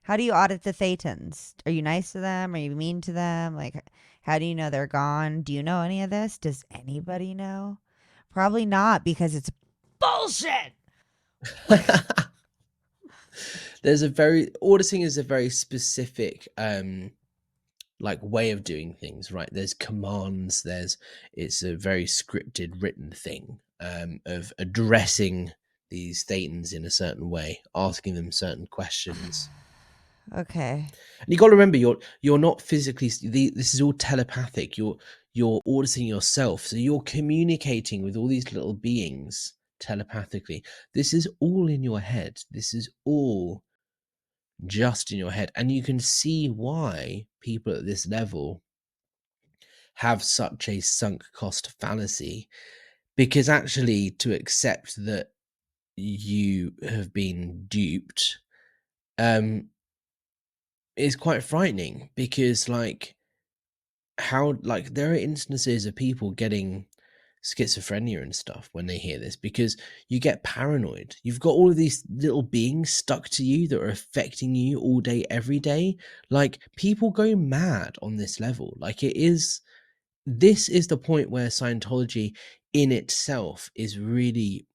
how do you audit the Thetans? Are you nice to them? Are you mean to them? Like, how do you know they're gone? Do you know any of this? Does anybody know? Probably not, because it's bullshit. There's a very auditing is a very specific like way of doing things, right? There's commands, it's a very scripted written thing of addressing these thetans in a certain way, asking them certain questions. Okay. And you got to remember, you're not physically. This is all telepathic. You're auditing yourself, so you're communicating with all these little beings telepathically. This is all in your head. This is all just in your head, and you can see why people at this level have such a sunk cost fallacy, because actually to accept that you have been duped is quite frightening, because like there are instances of people getting schizophrenia and stuff when they hear this, because you get paranoid. You've got all of these little beings stuck to you that are affecting you all day, every day. Like, people go mad on this level. Like, this is the point where Scientology in itself is really,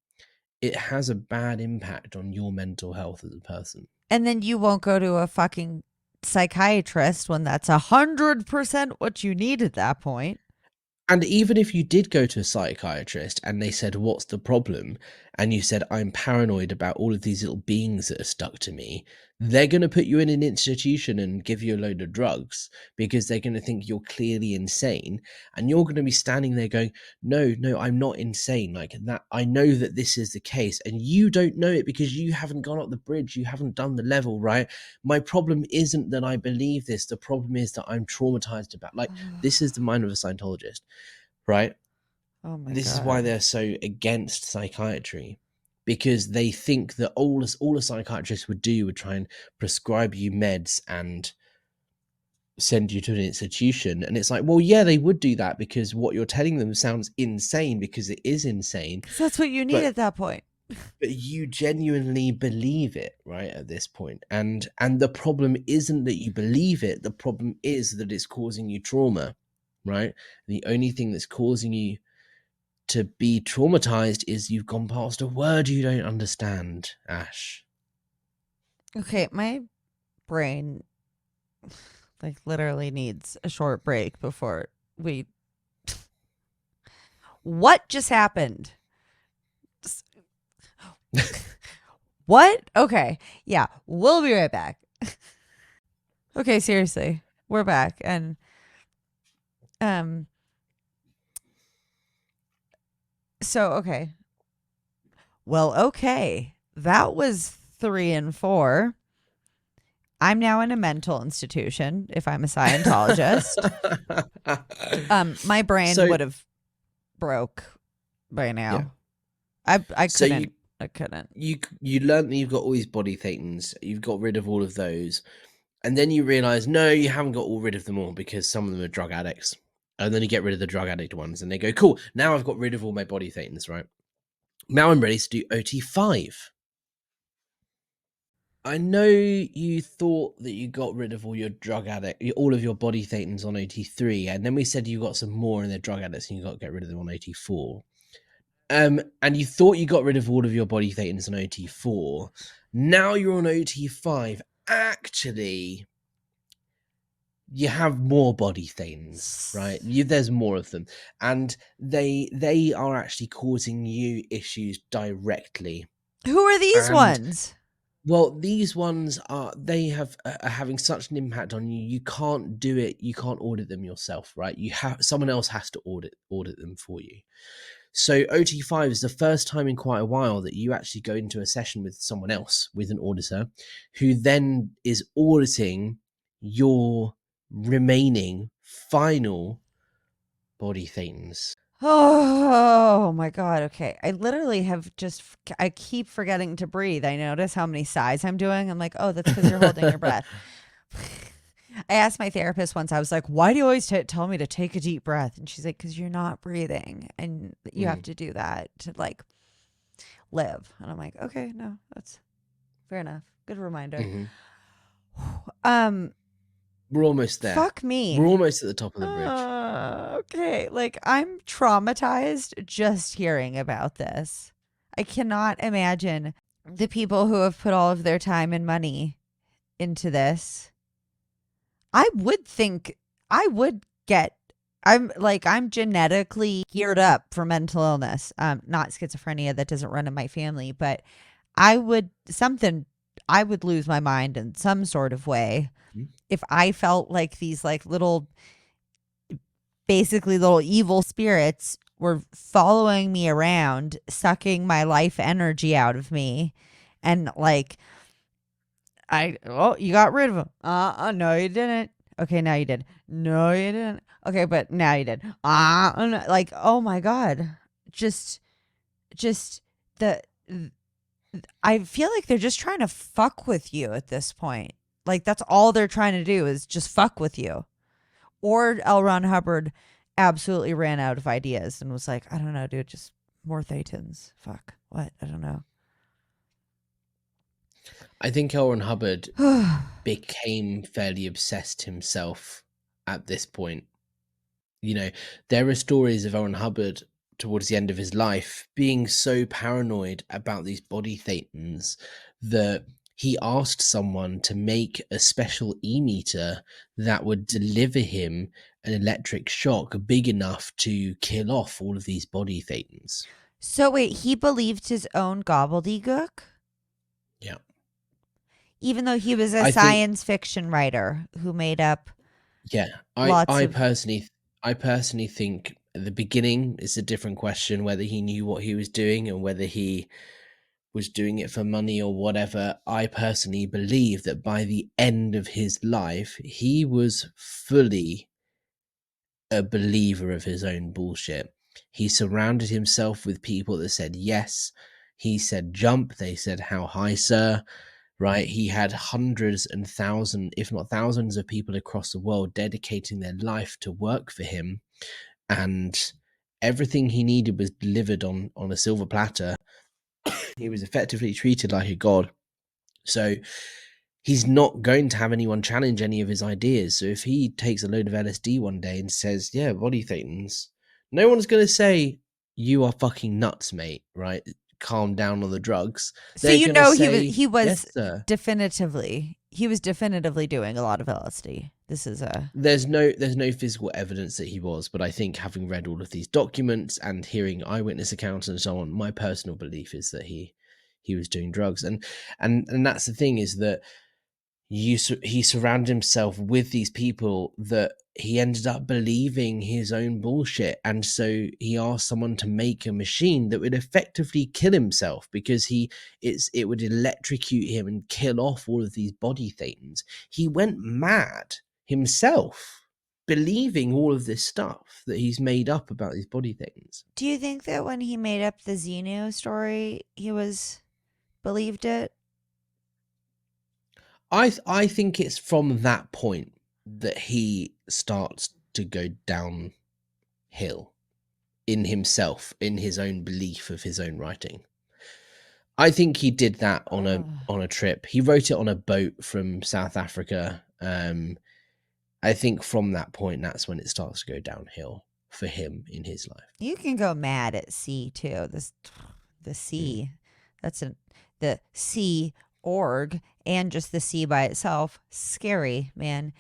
it has a bad impact on your mental health as a person. And then you won't go to a fucking psychiatrist when that's 100% what you need at that point. And even if you did go to a psychiatrist and they said, what's the problem? And you said, I'm paranoid about all of these little beings that are stuck to me, they're going to put you in an institution and give you a load of drugs, because they're going to think you're clearly insane. And you're going to be standing there going, no, I'm not insane. Like that, I know that this is the case. And you don't know it because you haven't gone up the bridge. You haven't done the level, right? My problem isn't that I believe this. The problem is that I'm traumatized about, like, this is the mind of a Scientologist. Right? Oh my This God. is why they're so against psychiatry, because they think that all a psychiatrist would do would try and prescribe you meds and send you to an institution. And it's like, well, yeah, they would do that because what you're telling them sounds insane, because it is insane. Because that's what you need But- at that point. But you genuinely believe it, right, at this point. And the problem isn't that you believe it. The problem is that it's causing you trauma, right? The only thing that's causing you to be traumatized is you've gone past a word you don't understand, Ash. Okay, my brain like literally needs a short break before we. What just happened? What? Okay. Yeah, we'll be right back. Okay, seriously. We're back, and so okay. Well, okay. That was 3 and 4. I'm now in a mental institution if I'm a Scientologist. My brain So- would have broke by now. Yeah. I So couldn't. I couldn't. You learn that you've got all these body thetans, you've got rid of all of those, and then you realize, no, you haven't got all rid of them all, because some of them are drug addicts. And then you get rid of the drug addict ones, and they go, cool, now I've got rid of all my body thetans, right? Now I'm ready to do OT5. I know you thought that you got rid of all your drug addict, all of your body thetans on OT3, and then we said you got some more and they're drug addicts, and you got to get rid of them on OT4. And you thought you got rid of all of your body thetans on OT4. Now you're on OT5. Actually, you have more body thetans, right? There's more of them, and they are actually causing you issues directly. Who are these And- ones? Well, these ones are having such an impact on you. You can't do it. You can't audit them yourself, right? You have someone else has to audit them for you. So OT5 is the first time in quite a while that you actually go into a session with someone else, with an auditor, who then is auditing your remaining final body Thetans. Oh my God. Okay. I literally I keep forgetting to breathe. I notice how many sighs I'm doing. I'm like, oh, that's because you're holding your breath. I asked my therapist once, I was like, why do you always tell me to take a deep breath? And she's like, because you're not breathing and you have to do that to like live. And I'm like, okay, no, that's fair enough. Good reminder. We're almost there. Fuck me. We're almost at the top of the bridge. Okay. Like, I'm traumatized just hearing about this. I cannot imagine the people who have put all of their time and money into this. I would think I'm genetically geared up for mental illness. Not schizophrenia, that doesn't run in my family, but I would lose my mind in some sort of way if I felt like these like little evil spirits were following me around, sucking my life energy out of me. And like, you got rid of him. No, you didn't. Okay, now you did. No, you didn't. Okay, but now you did. Like, oh my God. Just I feel like they're just trying to fuck with you at this point. Like, that's all they're trying to do is just fuck with you. Or L. Ron Hubbard absolutely ran out of ideas and was like, I don't know, dude, just more Thetans. Fuck. What? I don't know. I think L. Ron Hubbard became fairly obsessed himself at this point. You know, there are stories of L. Ron Hubbard towards the end of his life being so paranoid about these body Thetans that he asked someone to make a special e-meter that would deliver him an electric shock big enough to kill off all of these body Thetans. So wait, he believed his own gobbledygook? Yeah. Even though he was a science fiction writer who made up. Yeah, I personally think at the beginning it's a different question whether he knew what he was doing and whether he was doing it for money or whatever. I personally believe that by the end of his life, he was fully a believer of his own bullshit. He surrounded himself with people that said yes. He said jump. They said, how high, sir? Right? He had hundreds and thousands, if not thousands of people across the world dedicating their life to work for him. And everything he needed was delivered on a silver platter. He was effectively treated like a god. So he's not going to have anyone challenge any of his ideas. So if he takes a load of LSD one day and says, yeah, body Thetans, no one's going to say, you are fucking nuts, mate, right? Calm down on the drugs. So you know he was yes, definitively doing a lot of LSD. This is there's no physical evidence that he was, but I think having read all of these documents and hearing eyewitness accounts and so on, my personal belief is that he was doing drugs. And that's the thing, is that he surrounded himself with these people that he ended up believing his own bullshit. And so he asked someone to make a machine that would effectively kill himself because it would electrocute him and kill off all of these body Thetans. He went mad himself, believing all of this stuff that he's made up about these body Thetans. Do you think that when he made up the Xenu story, he believed it? I think it's from that point that he starts to go downhill in himself, in his own belief of his own writing. I think he did that on a trip. He wrote it on a boat from South Africa. I think from that point, that's when it starts to go downhill for him in his life. You can go mad at sea too. The sea, that's the sea org, and just the sea by itself. Scary, man.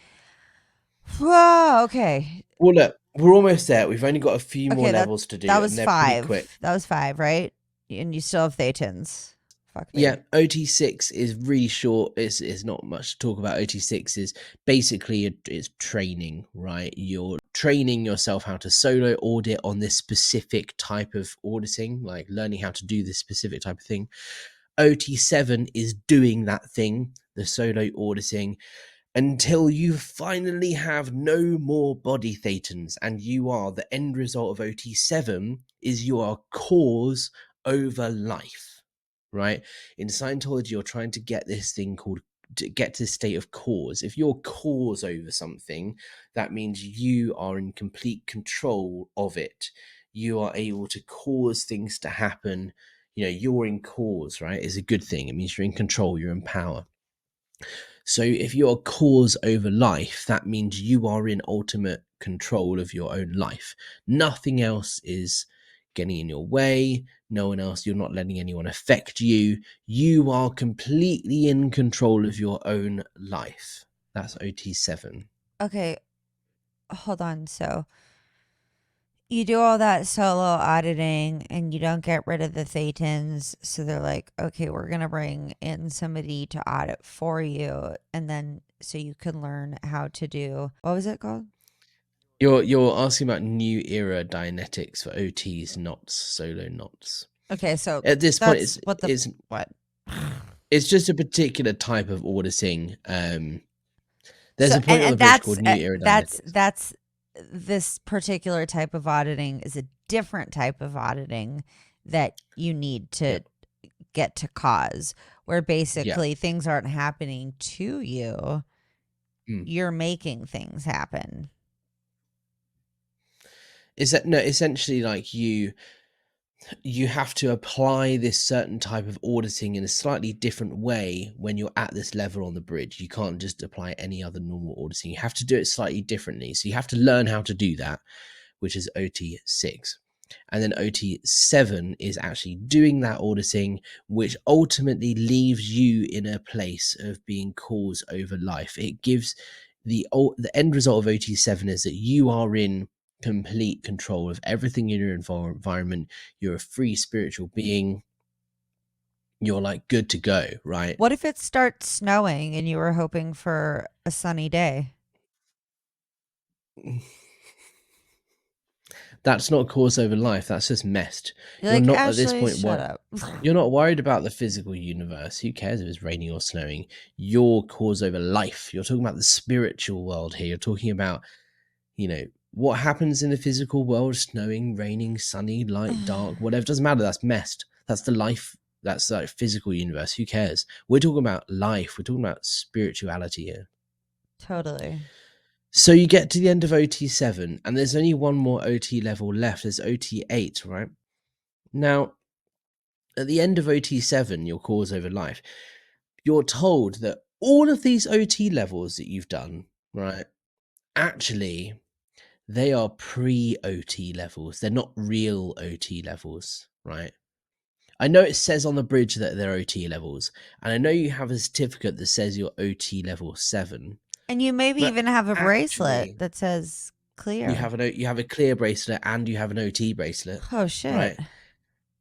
Whoa, okay. Well, look, we're almost there. We've only got a few more levels to do. That was 5. That was 5, right? And you still have Thetans. Fuck Yeah, me. OT6 is really short. It's not much to talk about. OT6 is basically it's training, right? You're training yourself how to solo audit on this specific type of auditing, like learning how to do this specific type of thing. OT7 is doing that thing, the solo auditing, until you finally have no more body thetans, and you are the end result of OT7 is you are cause over life, right? In Scientology, you're trying to get this thing called to get to the state of cause. If you're cause over something, that means you are in complete control of it. You are able to cause things to happen. You're in cause, right? Is a good thing. It means you're in control, you're in power. So if you're cause over life, that means you are in ultimate control of your own life. Nothing else is getting in your way. No one else, you're not letting anyone affect you. You are completely in control of your own life. That's OT7. Okay, hold on. So you do all that solo auditing and you don't get rid of the Thetans. So they're like, okay, we're going to bring in somebody to audit for you. And then so you can learn how to do, what was it called? You're asking about new era Dianetics for OTs, knots, solo knots. Okay, so At this point, that's what the, it's what? it's just a particular type of auditing. There's So, a point on the bridge called New Era Dynetics. that's this particular type of auditing is a different type of auditing that you need to Yep. get to cause, where basically things aren't happening to you. You're making things happen. Is that no? Essentially, like you have to apply this certain type of auditing in a slightly different way when you're at this level on the bridge. You can't just apply any other normal auditing. You have to do it slightly differently. So you have to learn how to do that, which is OT6. And then OT7 is actually doing that auditing, which ultimately leaves you in a place of being cause over life. It gives the end result of OT7 is that you are in complete control of everything in your environment. You're a free spiritual being. You're like good to go, right? What if it starts snowing and you were hoping for a sunny day? That's not cause over life. That's just messed. You're You're like, not at this Ashley, point. shut up. You're not worried about the physical universe. Who cares if it's raining or snowing? Your cause over life. You're talking about the spiritual world here. You're talking about, what happens in the physical world: snowing, raining, sunny, light, dark, whatever. Doesn't matter. That's messed. That's the life. That's like physical universe. Who cares? We're talking about life. We're talking about spirituality here. Totally. So you get to the end of OT7, and there's only one more OT level left. There's OT8, right? Now, at the end of OT7, your cause over life, you're told that all of these OT levels that you've done, right, actually, they are pre-OT levels. They're not real OT levels, right? I know it says on the bridge that they're OT levels, and I know you have a certificate that says you're OT level 7. And you maybe But even have a bracelet actually, that says clear. you have a clear bracelet and you have an OT bracelet. Oh shit. Right.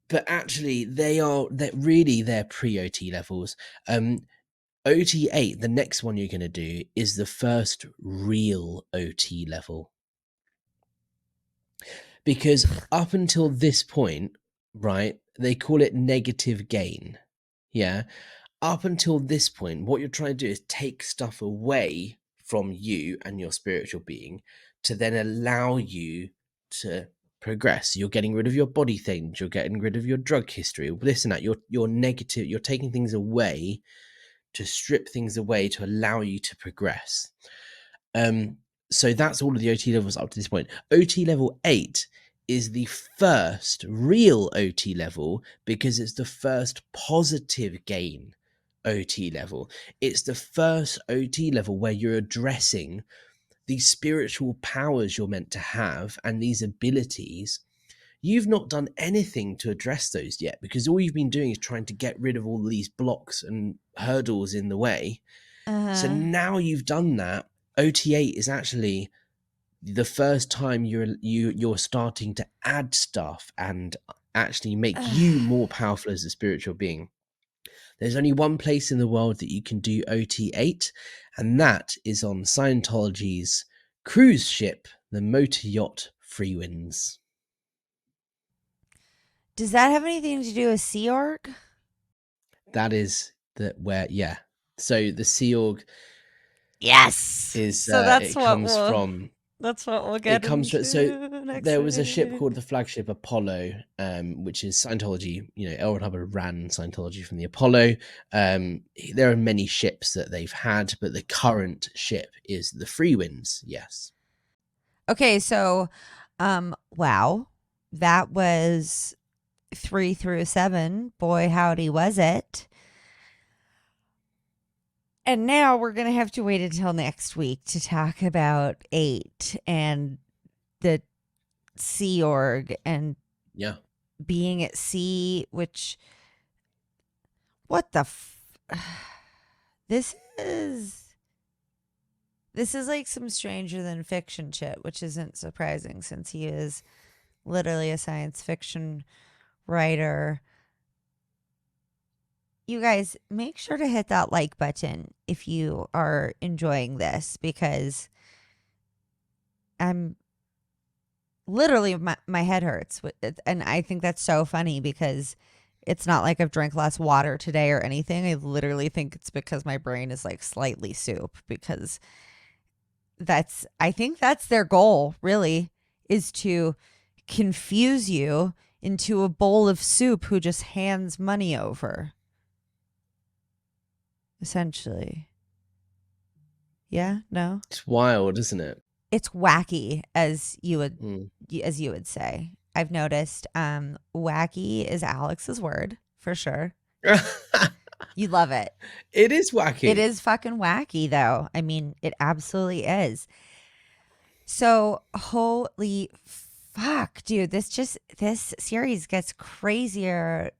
But actually they're pre-OT levels. OT8, the next one you're going to do, is the first real OT level. Because up until this point, right, they call it negative gain. Yeah. Up until this point, what you're trying to do is take stuff away from you and your spiritual being to then allow you to progress. You're getting rid of your body things. You're getting rid of your drug history. This and that. You're negative. You're taking things away to strip things away to allow you to progress. So that's all of the OT levels up to this point. OT level 8 is the first real OT level because it's the first positive gain OT level. It's the first OT level where you're addressing these spiritual powers you're meant to have and these abilities. You've not done anything to address those yet because all you've been doing is trying to get rid of all these blocks and hurdles in the way. So now you've done that. OT8 is actually the first time you're starting to add stuff and actually make you more powerful as a spiritual being. There's only one place in the world that you can do OT8, and that is on Scientology's cruise ship, the motor yacht Free Winds. Does that have anything to do with Sea Org? That is yeah. So the Sea Org Yes. is So that's it what comes we'll. from. That's what we'll It get comes into from, so next there was a ship week. called the flagship Apollo, which is Scientology. You know, L. Hubbard ran Scientology from the Apollo. There are many ships that they've had, but the current ship is the Free Winds. Yes. Okay, so, wow, that was 3 through 7. Boy, howdy, was it? And now we're gonna have to wait until next week to talk about 8 and the Sea Org and Yeah. being at sea. Which, what the this is like some Stranger Than Fiction shit, which isn't surprising since he is literally a science fiction writer. You guys, make sure to hit that like button if you are enjoying this, because I'm literally, my head hurts. And I think that's so funny because it's not like I've drank less water today or anything. I literally think it's because my brain is like slightly soup, because I think that's their goal, really, is to confuse you into a bowl of soup who just hands money over. Essentially. Yeah, no. It's wild, isn't it? It's wacky, as you would Mm. say. I've noticed wacky is Alex's word for sure. You love it. It is wacky. It is fucking wacky, though. I mean, it absolutely is. So, holy fuck, dude, this series gets crazier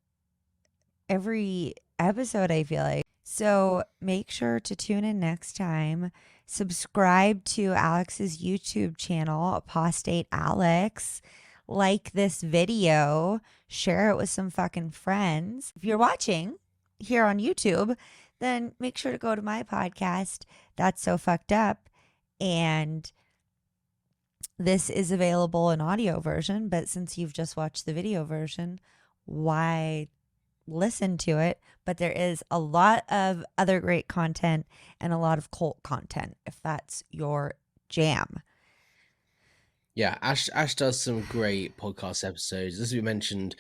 every episode, I feel like. So make sure to tune in next time. Subscribe to Alex's YouTube channel, Apostate Alex. Like this video. Share it with some fucking friends. If you're watching here on YouTube, then make sure to go to my podcast, That's So Fucked Up. And this is available in audio version, but since you've just watched the video version, why listen to it? But there is a lot of other great content and a lot of cult content if that's your jam. Yeah, Ash does some great podcast episodes. As we mentioned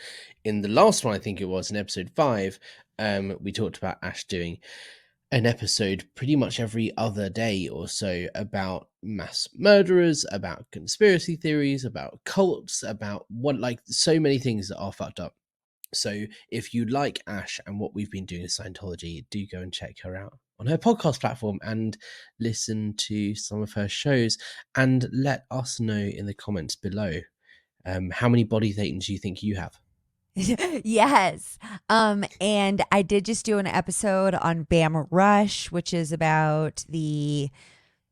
in the last one, I think it was in episode 5, we talked about Ash doing an episode pretty much every other day or so about mass murderers, about conspiracy theories, about cults, about so many things that are fucked up. So if you like Ash and what we've been doing with Scientology, do go and check her out on her podcast platform and listen to some of her shows, and let us know in the comments below how many body Thetans you think you have. Yes. And I did just do an episode on Bama Rush, which is about the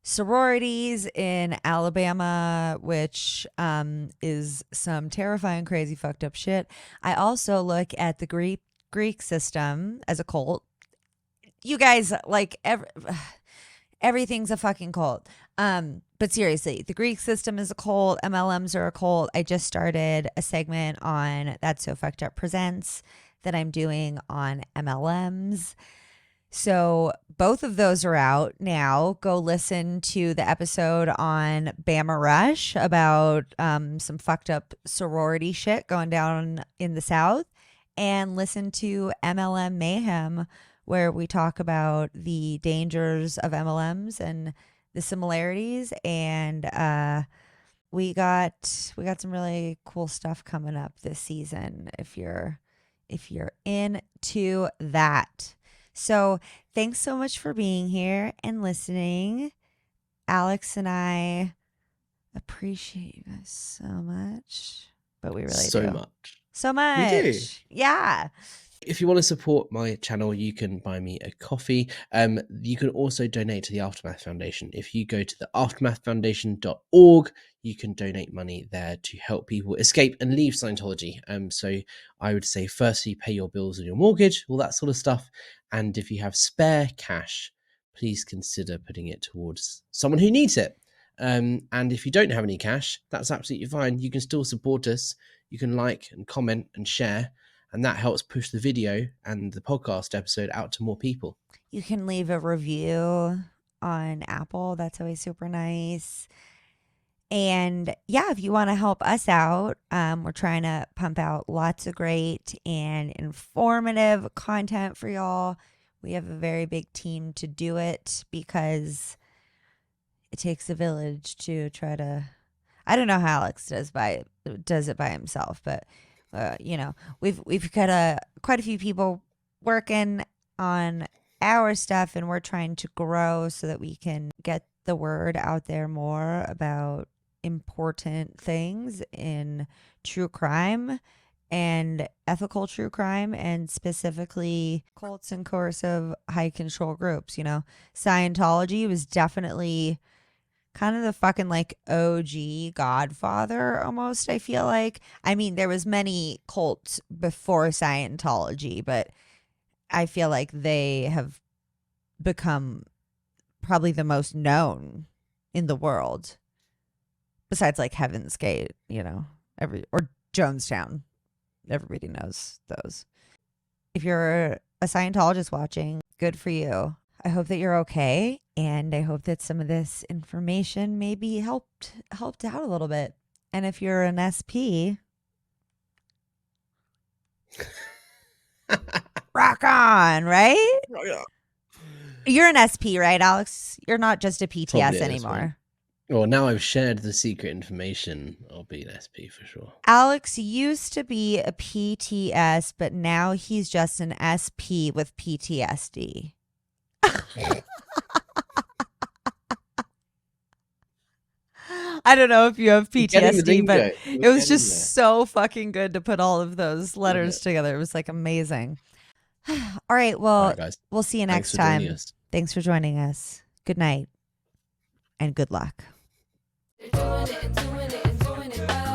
sororities in Alabama, which is some terrifying, crazy, fucked up shit. I also look at the Greek system as a cult. You guys, like, everything's a fucking cult. But seriously, the Greek system is a cult. MLMs are a cult. I just started a segment on That's So Fucked Up Presents that I'm doing on MLMs. So both of those are out now. Go listen to the episode on Bama Rush about some fucked up sorority shit going down in the South, and listen to MLM Mayhem, where we talk about the dangers of MLMs and the similarities. And we got some really cool stuff coming up this season if you're into that. So thanks so much for being here and listening. Alex and I appreciate you guys so much. But we really do. much. So much. We do. Yeah. If you want to support my channel, you can buy me a coffee. You can also donate to the Aftermath Foundation. If you go to the aftermathfoundation.org, you can donate money there to help people escape and leave Scientology. So I would say, firstly, pay your bills and your mortgage, all that sort of stuff. And if you have spare cash, please consider putting it towards someone who needs it. And if you don't have any cash, that's absolutely fine. You can still support us. You can like and comment and share, and that helps push the video and the podcast episode out to more people. You can leave a review on Apple. That's always super nice. And yeah, if you want to help us out, we're trying to pump out lots of great and informative content for y'all. We have a very big team to do it because it takes a village to try to. I don't know how Alex does it by himself, but we've got quite a few people working on our stuff, and we're trying to grow so that we can get the word out there more about important things in true crime and ethical true crime, and specifically cults and coercive high control groups. Scientology was definitely kind of the fucking like OG Godfather almost, I feel like. I mean, there was many cults before Scientology, but I feel like they have become probably the most known in the world. Besides like Heaven's Gate, or Jonestown. Everybody knows those. If you're a Scientologist watching, good for you. I hope that you're okay, and I hope that some of this information maybe helped out a little bit. And if you're an SP, rock on, right? You're an SP, right, Alex? You're not just a PTS Probably anymore. Right. Well, now I've shared the secret information, I'll be an SP for sure. Alex used to be a PTS, but now he's just an SP with PTSD. I don't know if you have PTSD, but it was just so fucking good to put all of those letters together. It was like amazing. All right, well, guys. We'll see you next time. Thanks for joining us. Good night and good luck. They're doing it and doing it and doing it well.